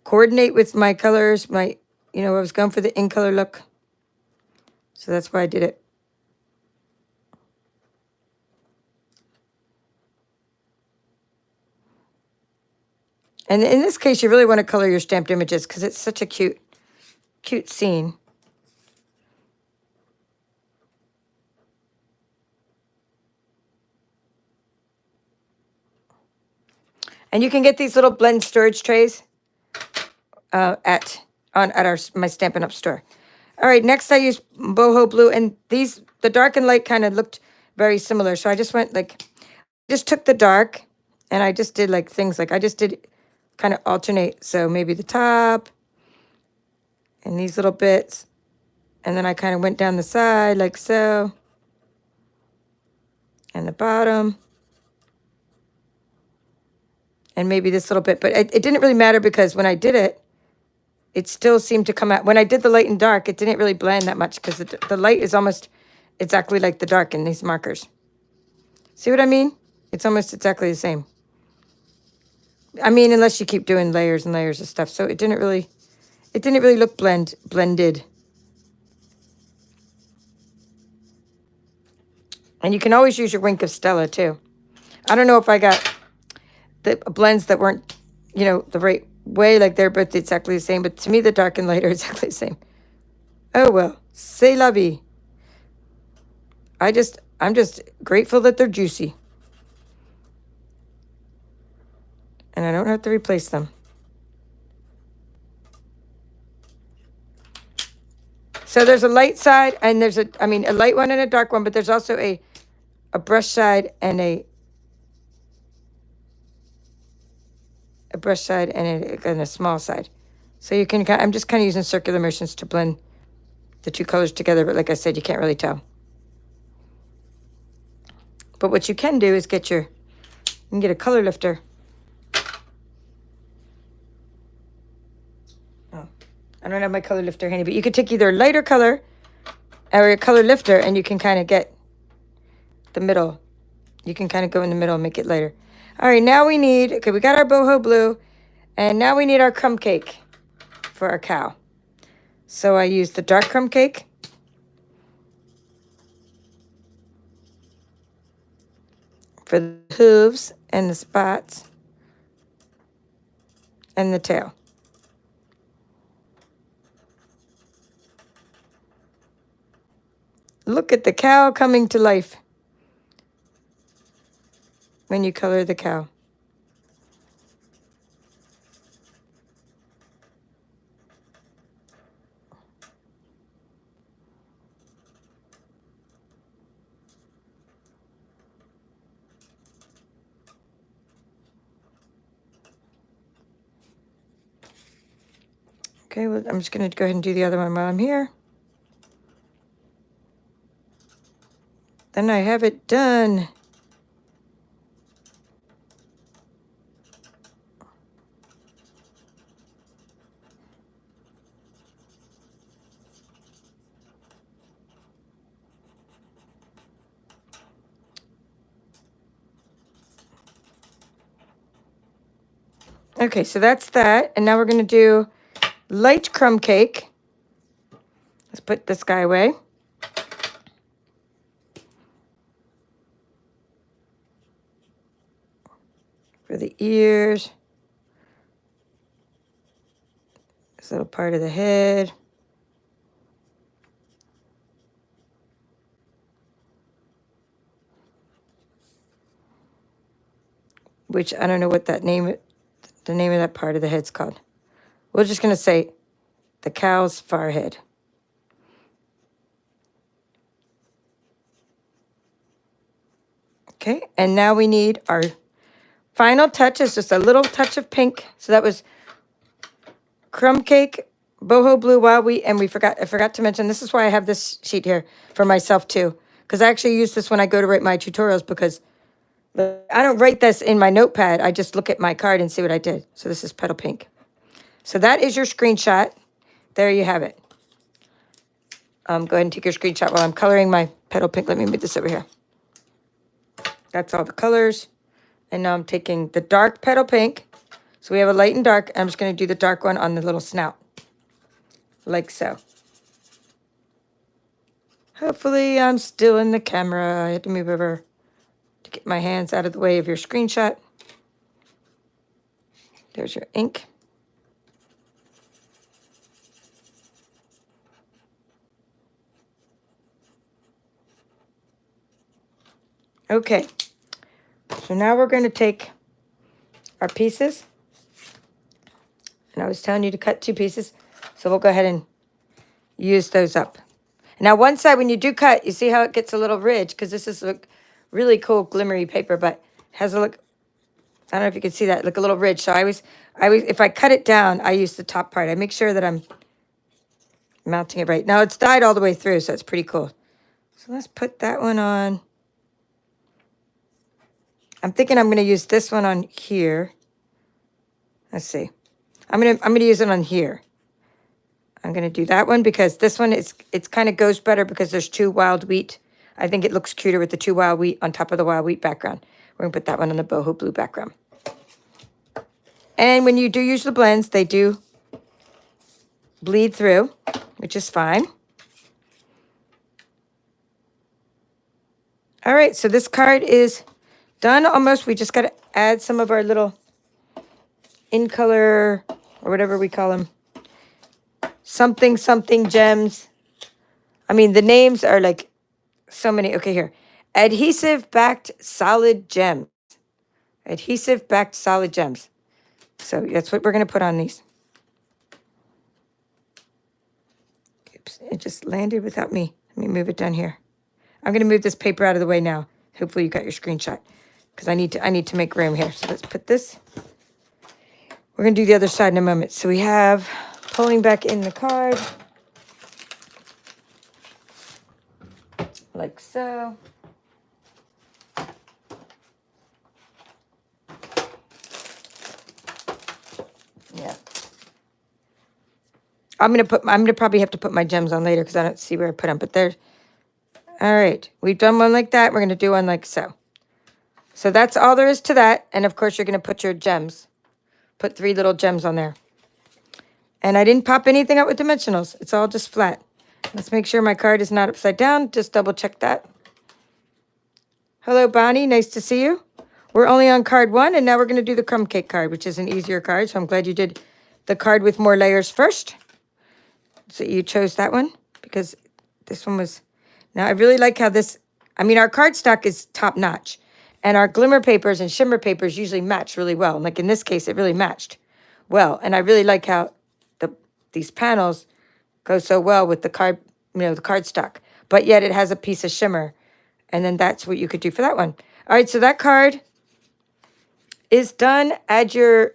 coordinate with my colors. I was going for the in color look. So that's why I did it. And in this case, you really want to color your stamped images because it's such a cute scene. And you can get these little blend storage trays at my Stampin' Up store. All right, next I used Boho Blue, and the dark and light kind of looked very similar. So I just took the dark, and I just did like things like I just did kind of alternate. So maybe the top and these little bits, and then I kind of went down the side like so, and the bottom. And maybe this little bit, but it didn't really matter because when I did it, it still seemed to come out. When I did the light and dark, it didn't really blend that much because the light is almost exactly like the dark in these markers. See what I mean? It's almost exactly the same. I mean, unless you keep doing layers and layers of stuff. So it didn't really look blended. And you can always use your Wink of Stella too. I don't know if I got the blends that weren't, the right way like they're both exactly the same. But to me, the dark and light are exactly the same. Oh, well, c'est la vie. I'm just grateful that they're juicy. And I don't have to replace them. So there's a light side and there's a light one and a dark one, but there's also a brush side and a brush side and a small side. So you can, I'm just kind of using circular motions to blend the two colors together, but like I said, you can't really tell. But what you can do is you can get a color lifter. Oh, I don't have my color lifter handy, but you could take either a lighter color or a color lifter and you can kind of get the middle. You can kind of go in the middle and make it lighter. All right, now we need, okay, we got our boho blue, and now we need our crumb cake for our cow. So I used the dark crumb cake. For the hooves and the spots and the tail. Look at the cow coming to life when you color the cow. Okay, well, I'm just going to go ahead and do the other one while I'm here. Then I have it done. Okay, so that's that. And now we're going to do light crumb cake. Let's put this guy away. For the ears. This little part of the head. Which I don't know what the name of that part of the head's called. We're just going to say the cow's forehead. Okay, and now we need our final touch is just a little touch of pink. So that was crumb cake, boho blue, wild wheat, and I forgot to mention, this is why I have this sheet here for myself too, because I actually use this when I go to write my tutorials, because I don't write this in my notepad. I just look at my card and see what I did. So this is petal pink. So that is your screenshot. There you have it. Go ahead and take your screenshot while I'm coloring my petal pink. Let me move this over here. That's all the colors. And now I'm taking the dark petal pink. So we have a light and dark. And I'm just going to do the dark one on the little snout. Like so. Hopefully I'm still in the camera. I had to move over to get my hands out of the way of your screenshot. There's your ink. Okay. So now we're going to take our pieces. And I was telling you to cut 2 pieces. So we'll go ahead and use those up. Now one side, when you do cut, you see how it gets a little ridge, because this is a really cool glimmery paper, but has a look, I don't know if you can see that, like a little ridge. So I always, if I cut it down, I use the top part. I make sure that I'm mounting it right. Now it's dyed all the way through, so it's pretty cool. So let's put that one on. I'm thinking I'm going to use this one on here. Let's see. I'm going to use it on here. I'm going to do that one because this one it's kind of goes better because there's 2 wild wheat. I think it looks cuter with the 2 wild wheat on top of the wild wheat background. We're going to put that one on the boho blue background. And when you do use the blends, they do bleed through, which is fine. All right, so this card is done almost. We just got to add some of our little in color or whatever we call them. Something gems. I mean, the names are like so many. Okay, here. Adhesive backed solid gems. Adhesive backed solid gems. So that's what we're going to put on these. Oops, it just landed without me. Let me move it down here. I'm going to move this paper out of the way now. Hopefully you got your screenshot because I need to make room here. So let's put this. We're going to do the other side in a moment. So we have pulling back in the card like so. Yeah. I'm gonna probably have to put my gems on later because I don't see where I put them, but there's, all right. We've done one like that. We're gonna do one like so. So that's all there is to that. And of course you're gonna put your gems. Put 3 little gems on there. And I didn't pop anything out with dimensionals. It's all just flat. Let's make sure my card is not upside down. Just double check that. Hello, Bonnie. Nice to see you. We're only on card 1, and now we're gonna do the crumb cake card, which is an easier card. So I'm glad you did the card with more layers first. So you chose that one because this one was, now I really like how this, I mean, our cardstock is top notch and our glimmer papers and shimmer papers usually match really well. And like in this case, it really matched well. And I really like how these panels go so well with the card, the cardstock, but yet it has a piece of shimmer. And then that's what you could do for that one. All right, so that card is done. Add your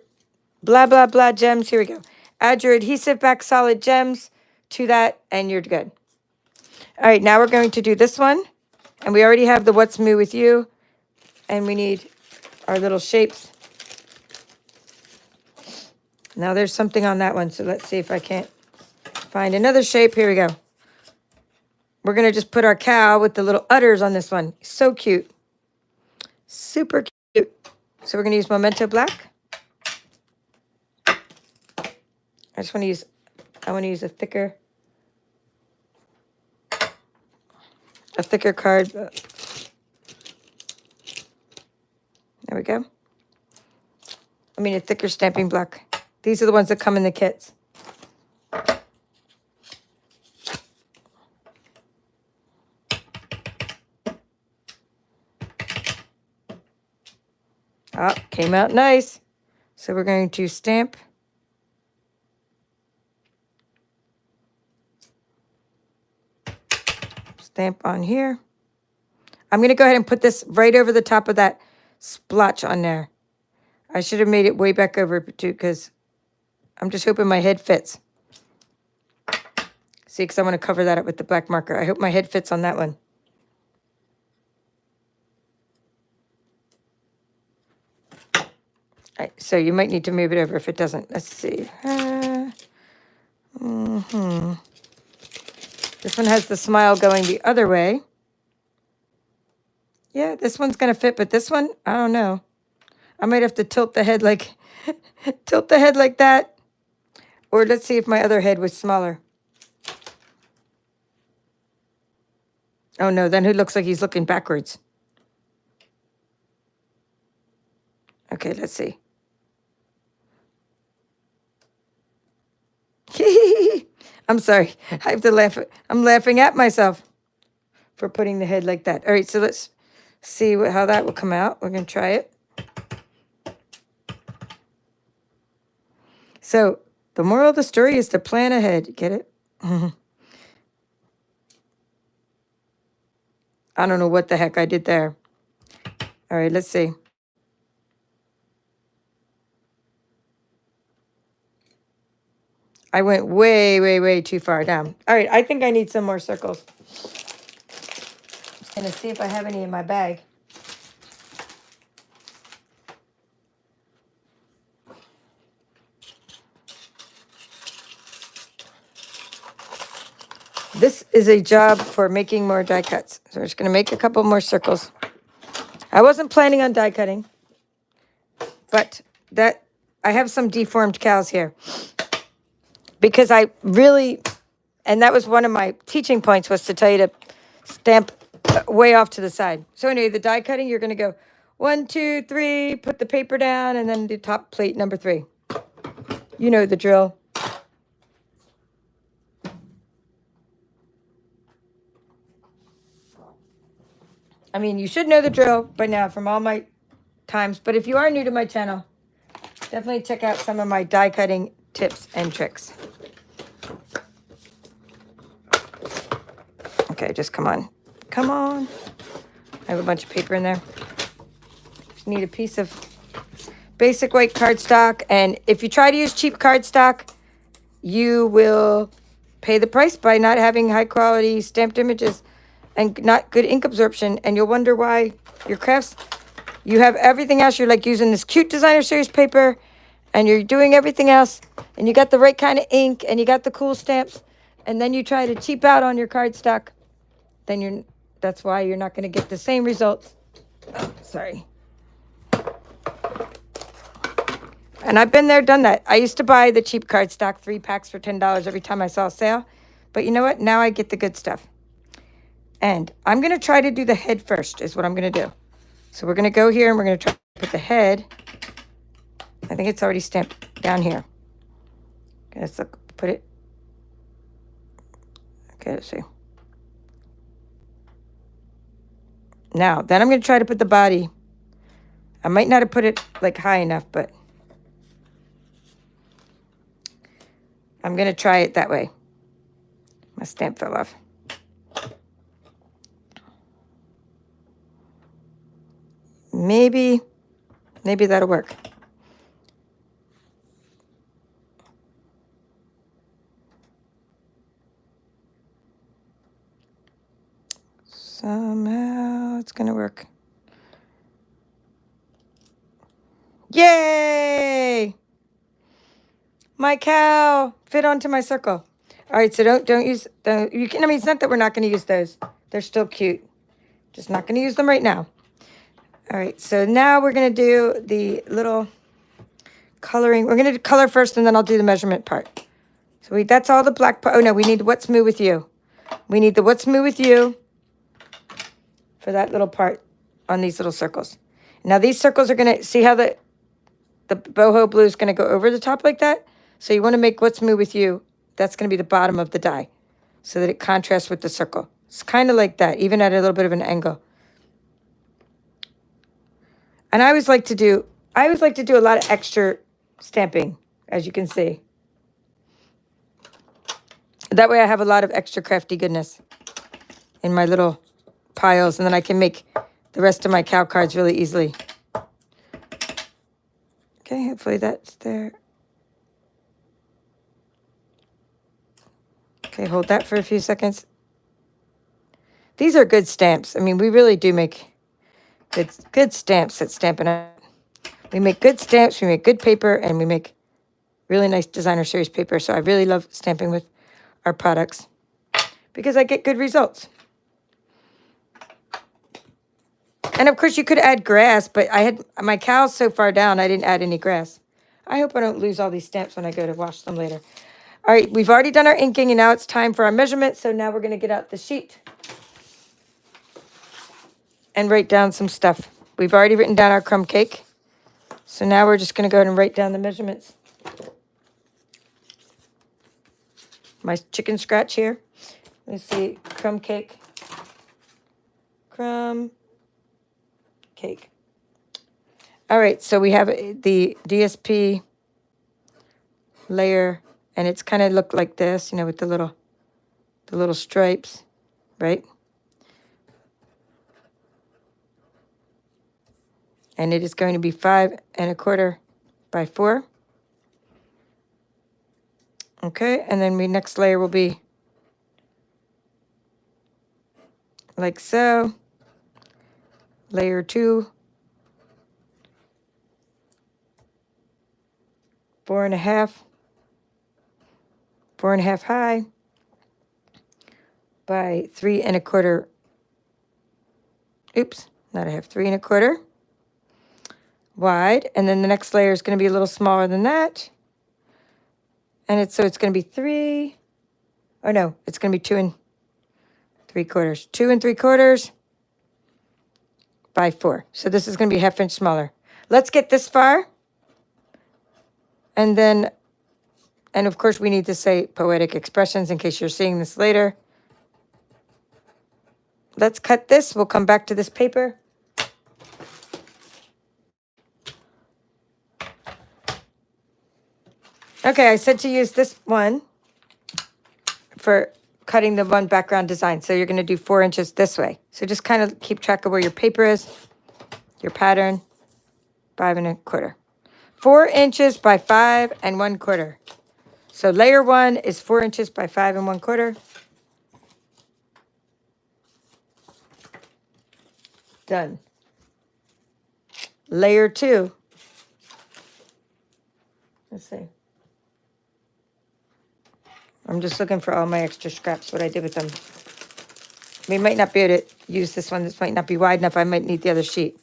blah, blah, blah gems. Here we go. Add your adhesive back solid gems to that, and you're good. All right, now we're going to do this one. And we already have the What's Moo with You. And we need our little shapes. Now there's something on that one, so let's see if I can't find another shape. Here we go. We're going to just put our cow with the little udders on this one. So cute. Super cute. So we're going to use Memento Black. I want to use a thicker card. There we go. I mean a thicker stamping block. These are the ones that come in the kits. Oh, came out nice. So we're going to stamp. Stamp on here. I'm going to go ahead and put this right over the top of that splotch on there. I should have made it way back over too because I'm just hoping my head fits. See, because I want to cover that up with the black marker. I hope my head fits on that one. All right, so you might need to move it over if it doesn't. Let's see. This one has the smile going the other way. Yeah, this one's going to fit, but this one, I don't know. I might have to tilt the head like that. Or let's see if my other head was smaller. Oh no, then it looks like he's looking backwards. Okay, let's see. I'm sorry. I have to laugh. I'm laughing at myself for putting the head like that. All right, so let's see how that will come out. We're going to try it. So the moral of the story is to plan ahead. Get it? I don't know what the heck I did there. All right, let's see. I went way, way, way too far down. All right, I think I need some more circles. Just going to see if I have any in my bag. This is a job for making more die cuts. So we're just going to make a couple more circles. I wasn't planning on die cutting, but I have some deformed cows here. Because I really, and that was one of my teaching points, was to tell you to stamp way off to the side. So anyway, the die cutting, you're going to go 1, 2, 3, put the paper down, and then do top plate number 3. You know the drill. I mean, you should know the drill by now from all my times. But if you are new to my channel, definitely check out some of my die cutting tips and tricks. Okay, just come on. Come on. I have a bunch of paper in there. Just need a piece of basic white cardstock. And if you try to use cheap cardstock, you will pay the price by not having high quality stamped images and not good ink absorption. And you'll wonder why your crafts, you have everything else. You're like using this cute designer series paper and you're doing everything else and you got the right kind of ink and you got the cool stamps. And then you try to cheap out on your cardstock. Then that's why you're not going to get the same results. Oh, sorry. And I've been there, done that. I used to buy the cheap cardstock, 3 packs for $10 every time I saw a sale. But you know what? Now I get the good stuff. And I'm going to try to do the head first is what I'm going to do. So we're going to go here and we're going to try to put the head. I think it's already stamped down here. Okay, let's look, put it. Okay, let's see. Now, then I'm going to try to put the body. I might not have put it like high enough, but I'm going to try it that way. My stamp fell off. Maybe that'll work. Somehow it's going to work. Yay! My cow fit onto my circle. All right, so don't use you can. I mean, it's not that we're not going to use those. They're still cute. Just not going to use them right now. All right, so now we're going to do the little coloring. We're going to color first, and then I'll do the measurement part. So that's all the black part. Oh, no, we need What's Moo with You. We need the What's Moo with You for that little part on these little circles. Now, these circles are going to, see how the boho blue is going to go over the top like that? So you want to make What's Moo with You. That's going to be the bottom of the die so that it contrasts with the circle. It's kind of like that, even at a little bit of an angle. And I always like to do a lot of extra stamping, as you can see. That way I have a lot of extra crafty goodness in my little piles, and then I can make the rest of my cow cards really easily. Okay, hopefully that's there. Okay, hold that for a few seconds. These are good stamps. I mean, we really do make good stamps at Stampin' Up. We make good stamps, we make good paper, and we make really nice designer series paper. So I really love stamping with our products because I get good results. And of course you could add grass, but I had my cows so far down, I didn't add any grass. I hope I don't lose all these stamps when I go to wash them later. All right, we've already done our inking, and now it's time for our measurement. So now we're going to get out the sheet and write down some stuff. We've already written down our crumb cake. So now we're just going to go ahead and write down the measurements. My chicken scratch here. Let's see, crumb cake. Crumb cake. All right, so we have the DSP layer, and it's kind of look like this, you know, with the little stripes, right? And it is going to be 5 1/4 by 4. Okay, and then the next layer will be like so. Layer 2, 4 1/2, 4 1/2 high by 3 1/4. Oops, not a half, 3 1/4 wide. And then the next layer is going to be a little smaller than that. And it's going to be 3. Oh no, it's going to be 2 3/4. 2 3/4 by 4. So this is going to be 1/2 inch smaller. Let's get this far. And then, and of course we need to say Poetic Expressions in case you're seeing this later. Let's cut this. We'll come back to this paper. Okay, I said to use this one for cutting the one background design. So you're going to do 4 inches this way. So just kind of keep track of where your paper is, your pattern, 5 1/4. 4 inches by 5 1/4. So layer 1 is 4 inches by 5 1/4. Done. Layer 2. Let's see. I'm just looking for all my extra scraps, what I did with them. We might not be able to use this one. This might not be wide enough. I might need the other sheet.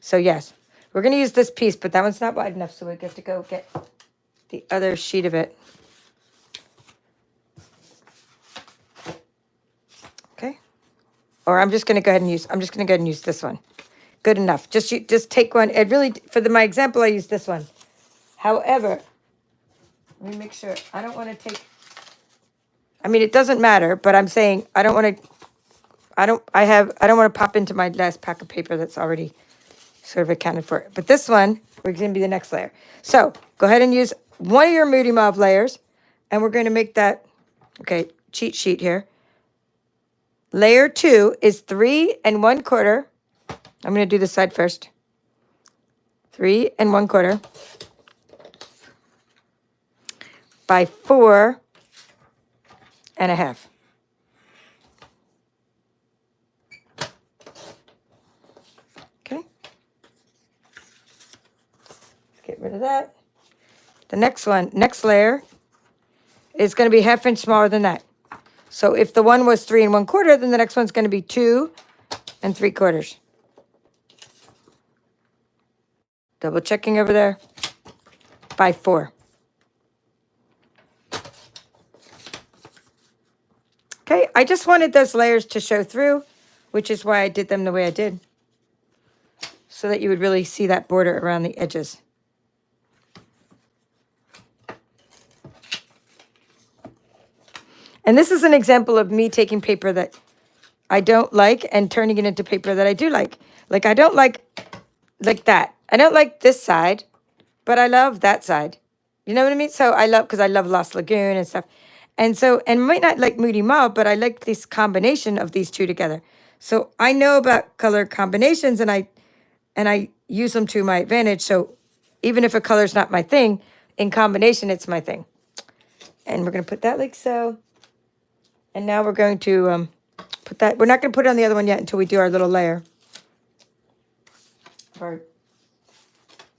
So yes, we're going to use this piece, but that one's not wide enough, so we get to go get the other sheet of it. Okay. Or I'm just going to go ahead and use this one. Good enough. Just take one. It really, for my example, I use this one. However, let me make sure. I don't want to take, I mean, it doesn't matter, but I'm saying I don't want to pop into my last pack of paper that's already sort of accounted for. But this one, we're going to be the next layer. So go ahead and use one of your Moody Mauve layers, and we're going to make that, okay, cheat sheet here. Layer 2 is 3 1/4. I'm going to do this side first. 3 1/4 by 4 1/2. Okay. Let's get rid of that. The next layer is going to be 1/2 inch smaller than that. So if the one was 3 1/4, then the next one's going to be 2 3/4. Double checking over there. By 4. Okay, I just wanted those layers to show through, which is why I did them the way I did. So that you would really see that border around the edges. And this is an example of me taking paper that I don't like and turning it into paper that I do like. Like I don't like that. I don't like this side, but I love that side. You know what I mean? So because I love Lost Lagoon and stuff. And so, and I might not like Moody Mauve, but I like this combination of these two together. So I know about color combinations and I use them to my advantage. So even if a color's not my thing, in combination, it's my thing. And we're going to put that like so. And now we're going to put that, we're not going to put it on the other one yet until we do our little layer.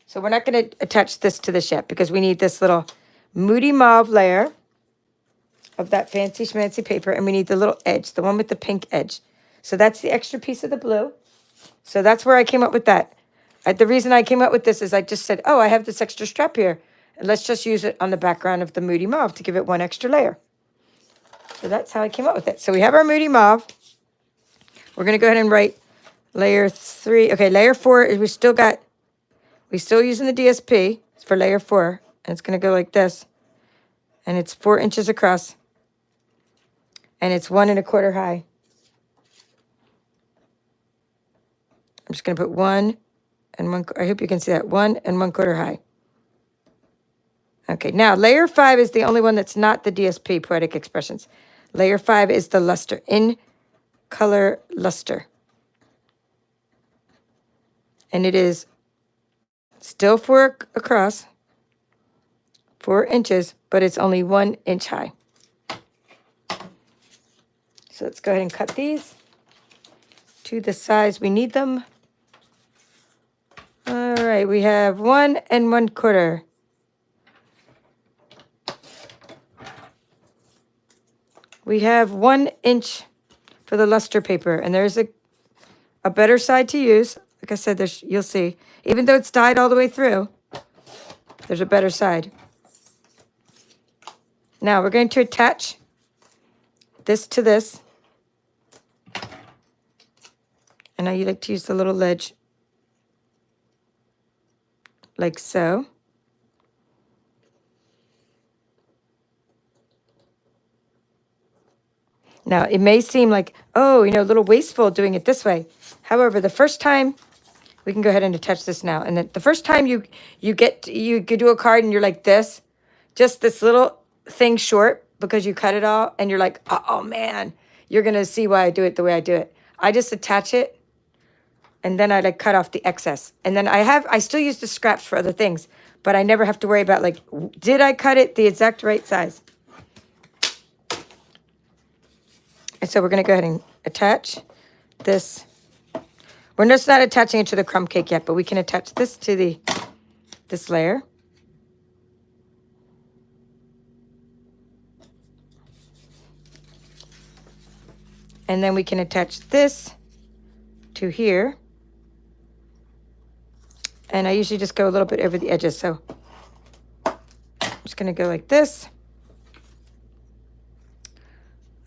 So we're not going to attach this to this yet because we need this little Moody Mauve layer of that fancy schmancy paper, and we need the little edge, the one with the pink edge. So that's the extra piece of the blue. So that's where I came up with that. The reason I came up with this is I just said, oh, I have this extra strap here, and let's just use it on the background of the Moody Mauve to give it one extra layer. So that's how I came up with it. So we have our Moody Mauve. We're going to go ahead and write layer 3. Okay, layer 4 is we're still using the DSP for layer 4, and it's going to go like this, and it's 4 inches across. And it's 1 1/4 high. I'm just going to put 1 1. I hope you can see that. 1 1/4 high. Okay, now layer 5 is the only one that's not the DSP Poetic Expressions. Layer 5 is the luster, in color luster. And it is still 4 across, 4 inches, but it's only 1 inch high. So let's go ahead and cut these to the size we need them. All right, we have 1 1/4. We have 1 inch for the luster paper, and there's a better side to use. Like I said, you'll see. Even though it's dyed all the way through, there's a better side. Now we're going to attach this to this. And I like to use the little ledge like so. Now, it may seem like, oh, a little wasteful doing it this way. However, the first time, we can go ahead and attach this now. And the first time you do a card and you're like this, just this little thing short, because you cut it all and you're like, oh man, you're going to see why I do it the way I do it. I just attach it and then I like cut off the excess. And then I still use the scraps for other things, but I never have to worry about like, did I cut it the exact right size? And so we're going to go ahead and attach this. We're just not attaching it to the crumb cake yet, but we can attach this to this layer. And then we can attach this to here. And I usually just go a little bit over the edges. So I'm just going to go like this.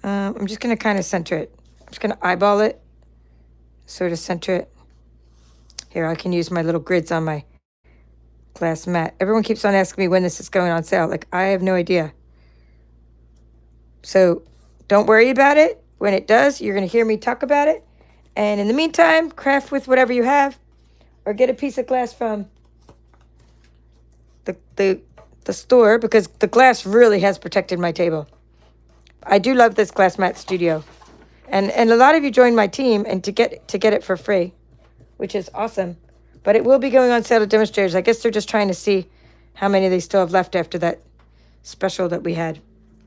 I'm just going to kind of center it. I'm just going to eyeball it. Sort of center it. Here, I can use my little grids on my glass mat. Everyone keeps on asking me when this is going on sale. Like, I have no idea. So don't worry about it. When it does, you're going to hear me talk about it. And in the meantime, craft with whatever you have. Or get a piece of glass from the store, because the glass really has protected my table. I do love this Glass Mat Studio. And a lot of you joined my team and to get it for free, which is awesome. But it will be going on sale to demonstrators. I guess they're just trying to see how many they still have left after that special that we had,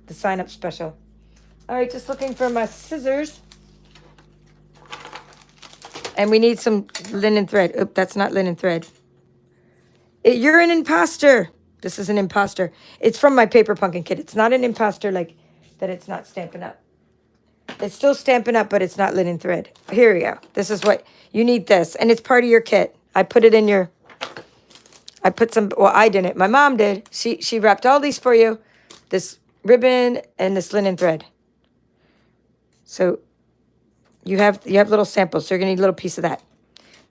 the sign-up special. All right, just looking for my scissors. And we need some linen thread. Oop, that's not linen thread. You're an imposter. This is an imposter. It's from my paper pumpkin kit. It's not an imposter like that it's not Stampin' Up. It's still Stampin' Up, but it's not linen thread. Here we go. This is what, you need this. And it's part of your kit. I put it in your, I put some, well, I didn't. My mom did. She wrapped all these for you. This ribbon and this linen thread. So you have little samples, so you're going to need a little piece of that.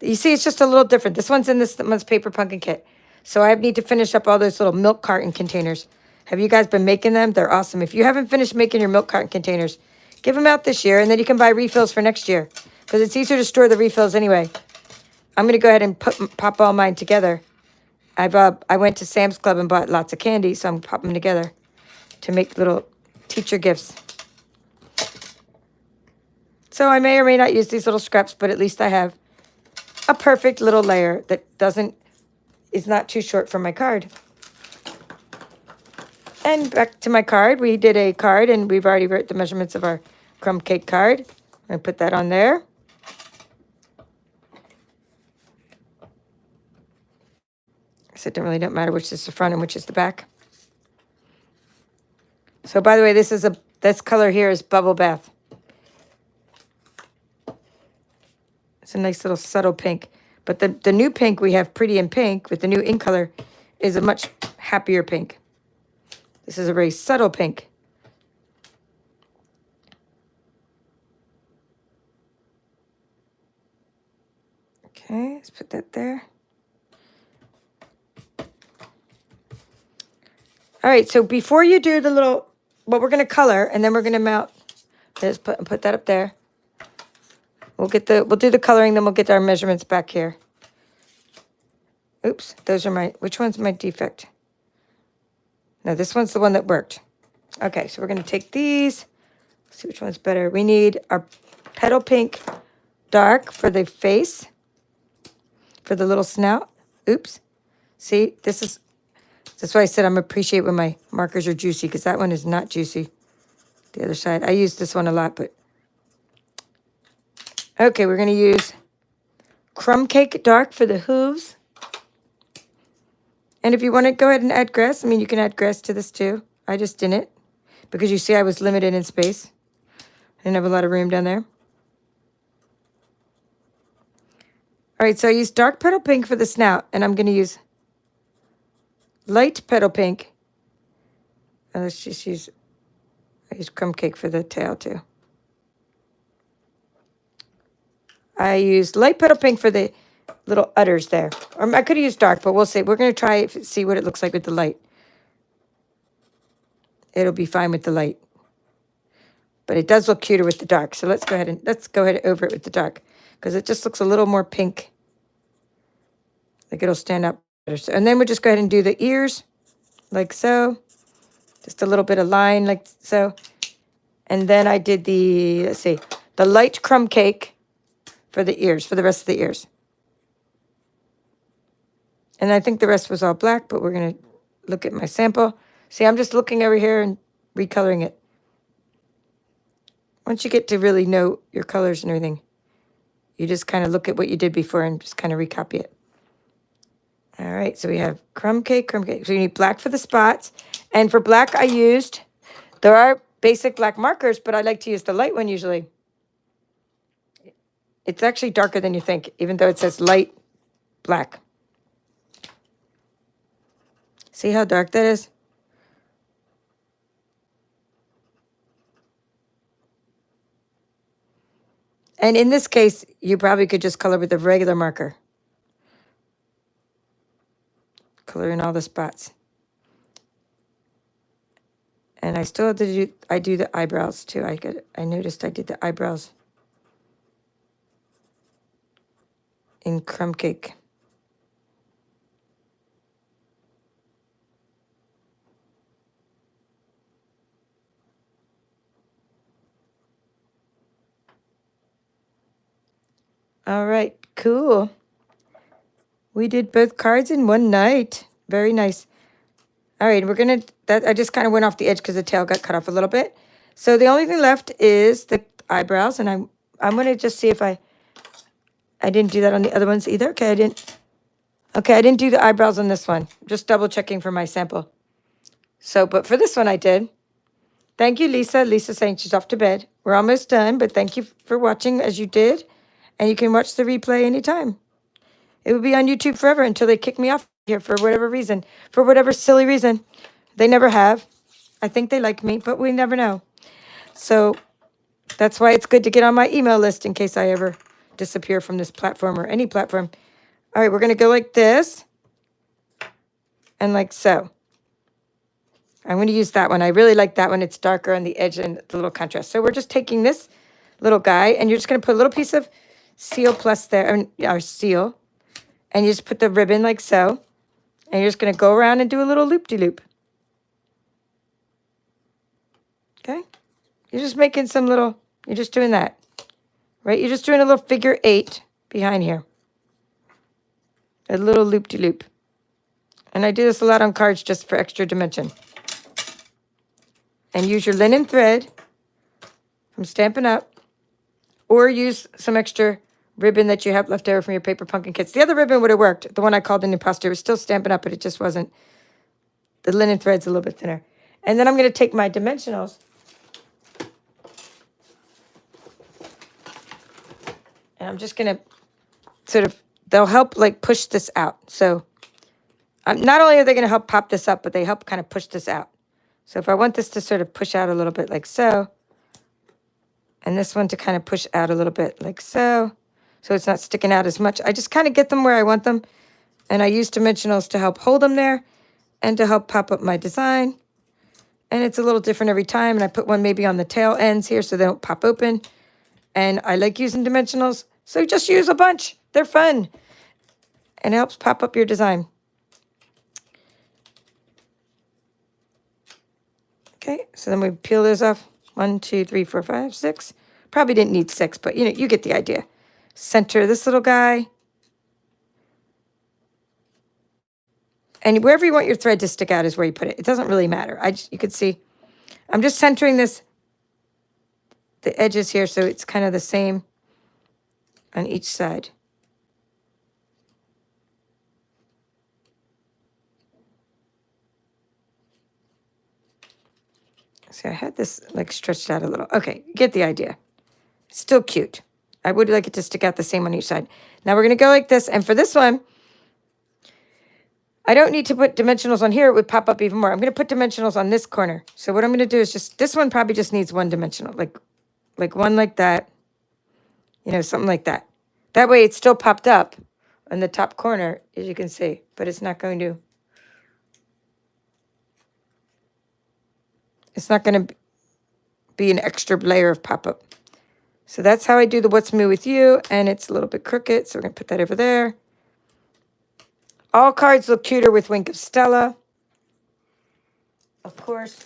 You see, it's just a little different. This one's in this month's paper pumpkin kit. So I need to finish up all those little milk carton containers. Have you guys been making them? They're awesome. If you haven't finished making your milk carton containers, give them out this year, and then you can buy refills for next year, because it's easier to store the refills anyway. I'm going to go ahead and pop all mine together. I went to Sam's Club and bought lots of candy, so I'm popping them together to make little teacher gifts. So I may or may not use these little scraps, but at least I have a perfect little layer that is not too short for my card. And back to my card. We did a card, and we've already wrote the measurements of our crumb cake card. I'm going to put that on there. So it really don't matter which is the front and which is the back. So by the way, this color here is Bubble Bath. It's a nice little subtle pink. But the new pink we have, Pretty in Pink, with the new ink color, is a much happier pink. This is a very subtle pink. Okay, let's put that there. All right, so before you do the little, what we're going to color, and then we're going to mount, let's put that up there. We'll do the coloring, then we'll get our measurements back here. Oops, which one's my defect? No, this one's the one that worked. Okay, so we're going to take these. Let's see which one's better. We need our Petal Pink Dark for the face, for the little snout. Oops. See, that's why I said I'm appreciate when my markers are juicy, because that one is not juicy. The other side. I use this one a lot, but okay, we're going to use Crumb Cake Dark for the hooves. And if you want to go ahead and add grass, I mean, you can add grass to this too. I just didn't, because you see I was limited in space. I didn't have a lot of room down there. All right, so I used dark petal pink for the snout, and I'm going to use light petal pink. And let's just use crumb cake for the tail too. I used light petal pink for the little udders there. Or I could have used dark, but we'll see. We're going to try it, see what it looks like with the light. It'll be fine with the light. But it does look cuter with the dark. So let's go ahead over it with the dark, because it just looks a little more pink. Like it'll stand up better. And then we'll just go ahead and do the ears like so. Just a little bit of line like so. And then I did the, let's see, the light crumb cake for the ears, for the rest of the ears. And I think the rest was all black, but we're going to look at my sample. See, I'm just looking over here and recoloring it. Once you get to really know your colors and everything, you just kind of look at what you did before and just kind of recopy it. All right, so we have crumb cake, crumb cake. So you need black for the spots. And for black, I used, there are basic black markers, but I like to use the light one usually. It's actually darker than you think, even though it says light black. See how dark that is? And in this case, you probably could just color with a regular marker. Color in all the spots. And I still have to do, I do the eyebrows too. I noticed I did the eyebrows in crumb cake. All right, cool. We did both cards in one night. Very nice. All right, we're gonna, that I just kind of went off the edge because the tail got cut off a little bit. So the only thing left is the eyebrows, and I'm gonna just see if I didn't do that on the other ones either. Okay, I didn't do the eyebrows on this one. Just double checking for my sample. So, but for this one I did. Thank you, Lisa. Lisa's saying she's off to bed. We're almost done, but thank you for watching as you did. And you can watch the replay anytime. It will be on YouTube forever until they kick me off here for whatever reason. For whatever silly reason. They never have. I think they like me, but we never know. So that's why it's good to get on my email list in case I ever disappear from this platform or any platform. All right, we're going to go like this. And like so. I'm going to use that one. I really like that one. It's darker on the edge and the little contrast. So we're just taking this little guy, and you're just going to put a little piece of seal plus there, or seal, and you just put the ribbon like so, and you're just going to go around and do a little loop-de-loop. Okay? You're just making some little, you're just doing that, right? You're just doing a little figure 8 behind here. A little loop-de-loop. And I do this a lot on cards just for extra dimension. And use your linen thread from Stampin' Up, or use some extra ribbon that you have left over from your paper pumpkin kits. The other ribbon would have worked. The one I called an imposter was still Stampin' Up, but it just wasn't. The linen thread's a little bit thinner. And then I'm going to take my dimensionals. And I'm just going to sort of, they'll help like push this out. So not only are they going to help pop this up, but they help kind of push this out. So if I want this to sort of push out a little bit like so, and this one to kind of push out a little bit like so it's not sticking out as much, I just kind of get them where I want them, and I use dimensionals to help hold them there and to help pop up my design. And it's a little different every time, and I put one maybe on the tail ends here so they don't pop open. And I like using dimensionals, so just use a bunch. They're fun, and it helps pop up your design. Okay, so then we peel those off. 1, 2, 3, 4, 5, 6. Probably didn't need 6, but you know, you get the idea. Center this little guy. And wherever you want your thread to stick out is where you put it. It doesn't really matter. You could see, I'm just centering this, the edges here, so it's kind of the same on each side. See, I had this like stretched out a little. Okay, get the idea. Still cute. I would like it to stick out the same on each side. Now we're going to go like this. And for this one, I don't need to put dimensionals on here. It would pop up even more. I'm going to put dimensionals on this corner. So what I'm going to do is just, this one probably just needs one dimensional. Like one like that. You know, something like that. That way it's still popped up on the top corner, as you can see. But it's not going to... It's not going to be an extra layer of pop-up. So that's how I do the What's New With You, and it's a little bit crooked, so we're going to put that over there. All cards look cuter with Wink of Stella. Of course.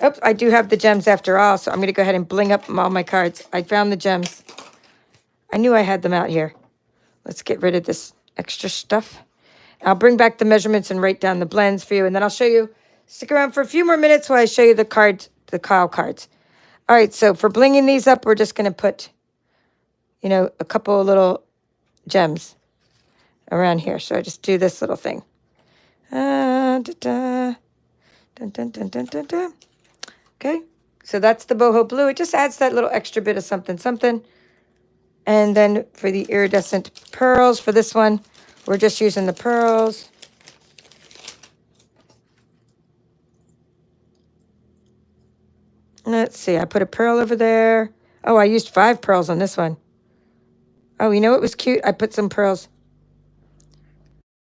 Oops, I do have the gems after all, so I'm going to go ahead and bling up all my cards. I found the gems. I knew I had them out here. Let's get rid of this extra stuff. I'll bring back the measurements and write down the blends for you, and then I'll show you. Stick around for a few more minutes while I show you the cards, the Kyle cards. All right, so for blinging these up, we're just going to put, you know, a couple of little gems around here. So I just do this little thing. Da, da, dun, dun, dun, dun, dun, dun. Okay, so that's the boho blue. It just adds that little extra bit of something, something. And then for the iridescent pearls, for this one, we're just using the pearls. Let's see, I put a pearl over there. Oh, I used 5 pearls on this one. Oh, you know what was cute? I put some pearls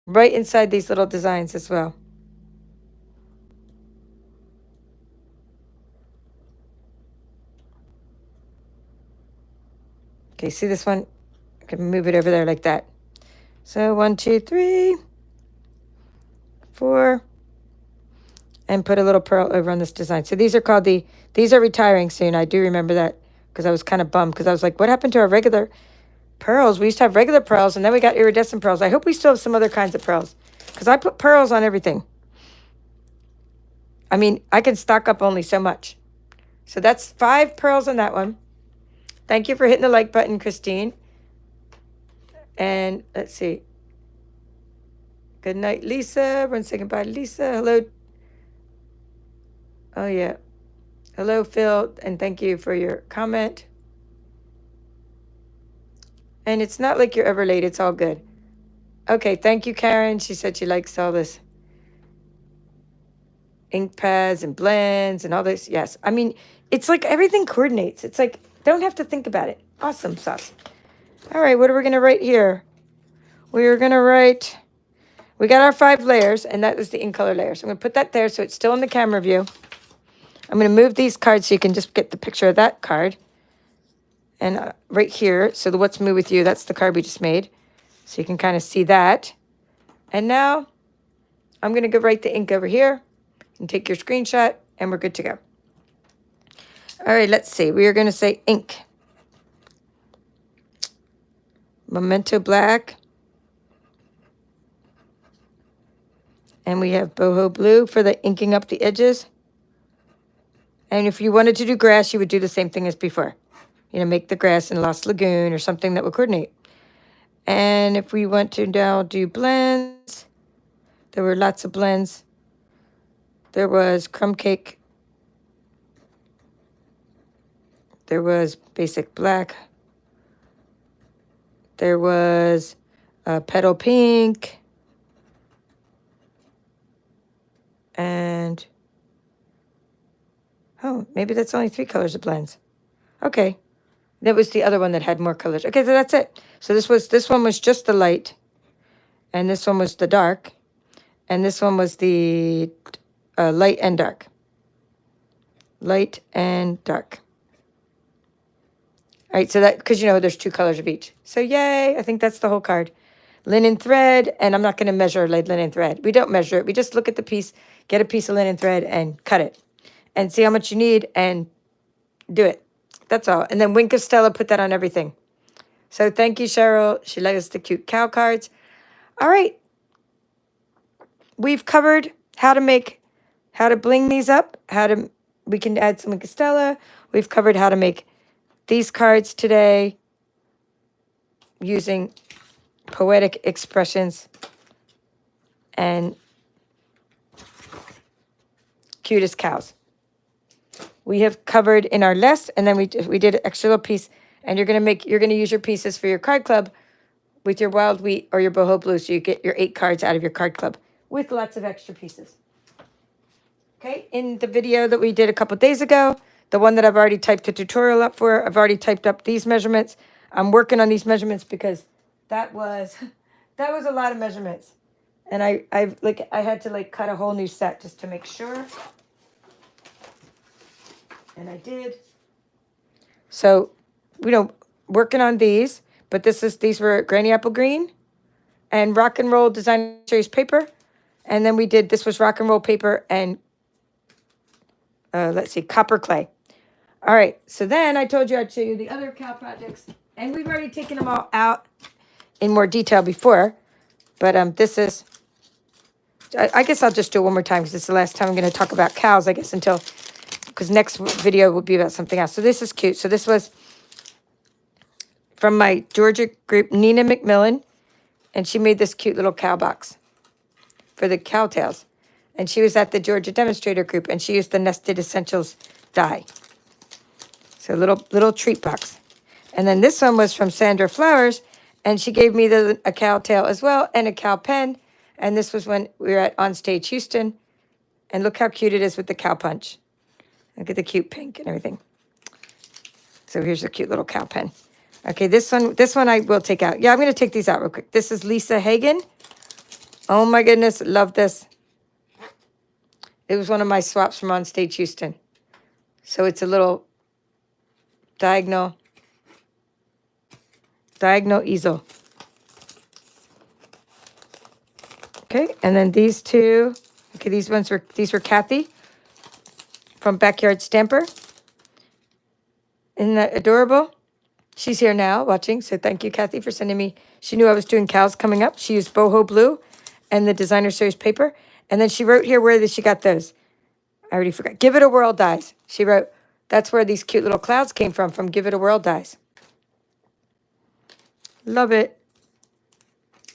right inside these little designs as well. Okay, see this one? I can move it over there like that. So 1, 2, 3, 4, and put a little pearl over on this design. So these are called these are retiring soon. I do remember that because I was kind of bummed because I was like, what happened to our regular pearls? We used to have regular pearls, and then we got iridescent pearls. I hope we still have some other kinds of pearls because I put pearls on everything. I mean, I can stock up only so much. So that's 5 pearls on that one. Thank you for hitting the like button, Christine. And let's see. Good night, Lisa. Everyone say goodbye to Lisa. Hello. Oh, yeah. Hello, Phil. And thank you for your comment. And it's not like you're ever late. It's all good. Okay, thank you, Karen. She said she likes all this ink pads and blends and all this. Yes. I mean, it's like everything coordinates. It's like, don't have to think about it. Awesome sauce. All right, what are we going to write here? We're going to write, we got our 5 layers, and that is the ink color layer. So I'm going to put that there so it's still in the camera view. I'm going to move these cards so you can just get the picture of that card. And right here, so the What's Moo With You, that's the card we just made. So you can kind of see that. And now I'm going to go write the ink over here and take your screenshot, and we're good to go. All right, let's see. We are going to say ink. Memento Black. And we have Boho Blue for the inking up the edges. And if you wanted to do grass, you would do the same thing as before. You know, make the grass in Lost Lagoon or something that would coordinate. And if we want to now do blends, there were lots of blends. There was Crumb Cake. There was Basic Black. There was Petal Pink. And, oh, maybe that's only 3 colors of blends. Okay. That was the other one that had more colors. Okay, so that's it. So this one was just the light. And this one was the dark. And this one was the light and dark. Light and dark. All right, so that, because, you know, there's 2 colors of each. So yay, I think that's the whole card. Linen thread, and I'm not going to measure linen thread. We don't measure it. We just look at the piece, get a piece of linen thread, and cut it. And see how much you need, and do it. That's all. And then Wink of Stella put that on everything. So thank you, Cheryl. She let us the cute cow cards. All right. We've covered how to bling these up, we can add some Wink of Stella. We've covered how to make these cards today using Poetic Expressions and Cutest Cows. We have covered in our list, and then we did an extra little piece, and you're gonna use your pieces for your card club with your wild wheat or your boho blue, so you get your 8 cards out of your card club with lots of extra pieces. Okay, in the video that we did a couple days ago, the one that I've already typed the tutorial up for, I've already typed up these measurements. I'm working on these measurements because that was a lot of measurements. And I had to cut a whole new set just to make sure. And I did. So, working on these, but these were Granny Apple Green and Rock and Roll Design Series paper. And then this was Rock and Roll paper and let's see, copper clay. All right, so then I told you I'd show you the other cow projects, and we've already taken them all out in more detail before, but this is, I guess I'll just do it one more time because it's the last time I'm going to talk about cows, I guess, until, because next video will be about something else. So this is cute. So this was from my Georgia group, Nina McMillan, and she made this cute little cow box for the cow tails. And she was at the Georgia demonstrator group, and she used the Nested Essentials die. So little treat box. And then this one was from Sandra Flowers, and she gave me a cow tail as well and a cow pen. And this was when we were at Onstage Houston. And look how cute it is with the cow punch. Look at the cute pink and everything. So here's a cute little cow pen. Okay, this one I will take out. Yeah, I'm going to take these out real quick. This is Lisa Hagen. Oh my goodness, love this. It was one of my swaps from Onstage Houston. So it's a little diagonal easel. Okay, and then these two. Okay, these were Kathy from Backyard Stamper. Isn't that adorable? She's here now watching, so thank you, Kathy, for sending me. She knew I was doing cows coming up. She used Boho Blue and the Designer Series paper. And then she wrote here where she got those. I already forgot. Give It a Whirl dies. She wrote, that's where these cute little clouds came from Give It a Whirl dies. Love it.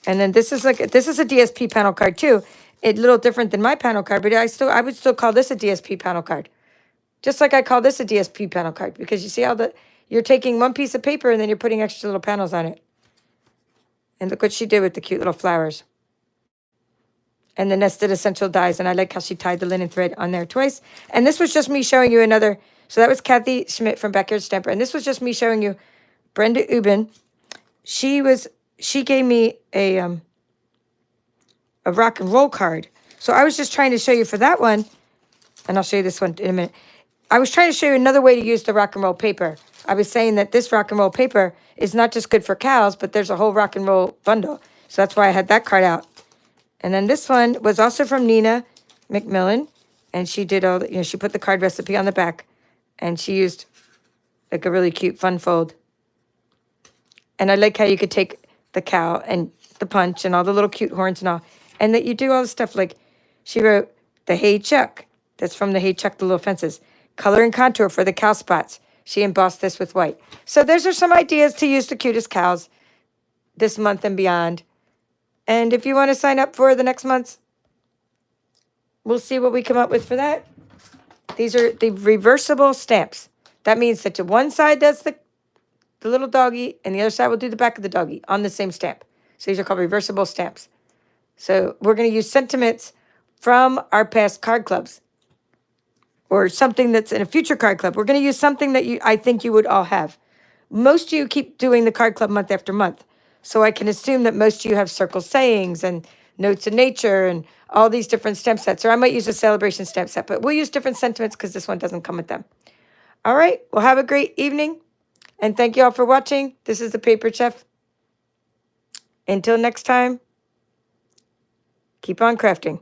And then this is a DSP panel card too. It's a little different than my panel card, but I would still call this a DSP panel card. Just like I call this a DSP panel card, because you see how you're taking one piece of paper and then you're putting extra little panels on it. And look what she did with the cute little flowers. And the Nested Essential dies. And I like how she tied the linen thread on there twice. And this was just me showing you another. So that was Kathy Schmidt from Backyard Stamper. And this was just me showing you Brenda Ubin. She gave me a rock and roll card. So I was just trying to show you for that one. And I'll show you this one in a minute. I was trying to show you another way to use the rock and roll paper. I was saying that this rock and roll paper is not just good for cows, but there's a whole rock and roll bundle. So that's why I had that card out. And then this one was also from Nina McMillan. And she did she put the card recipe on the back. And she used like a really cute fun fold. And I like how you could take the cow and the punch and all the little cute horns and all. And that you do all the stuff like she wrote the Hey Chuck. That's from the Hey Chuck, the Little Fences. Color and contour for the cow spots. She embossed this with white. So those are some ideas to use the cutest cows this month and beyond. And if you want to sign up for the next month's, we'll see what we come up with for that. These are the reversible stamps. That means that to one side does the little doggy and the other side will do the back of the doggy on the same stamp. So these are called reversible stamps. So we're going to use sentiments from our past card clubs or something that's in a future card club. We're going to use something that I think you would all have. Most of you keep doing the card club month after month. So I can assume that most of you have circle sayings and notes of nature and all these different stamp sets. Or I might use a celebration stamp set, but we'll use different sentiments because this one doesn't come with them. All right. Well, have a great evening. And thank you all for watching. This is the Paper Chef. Until next time, keep on crafting.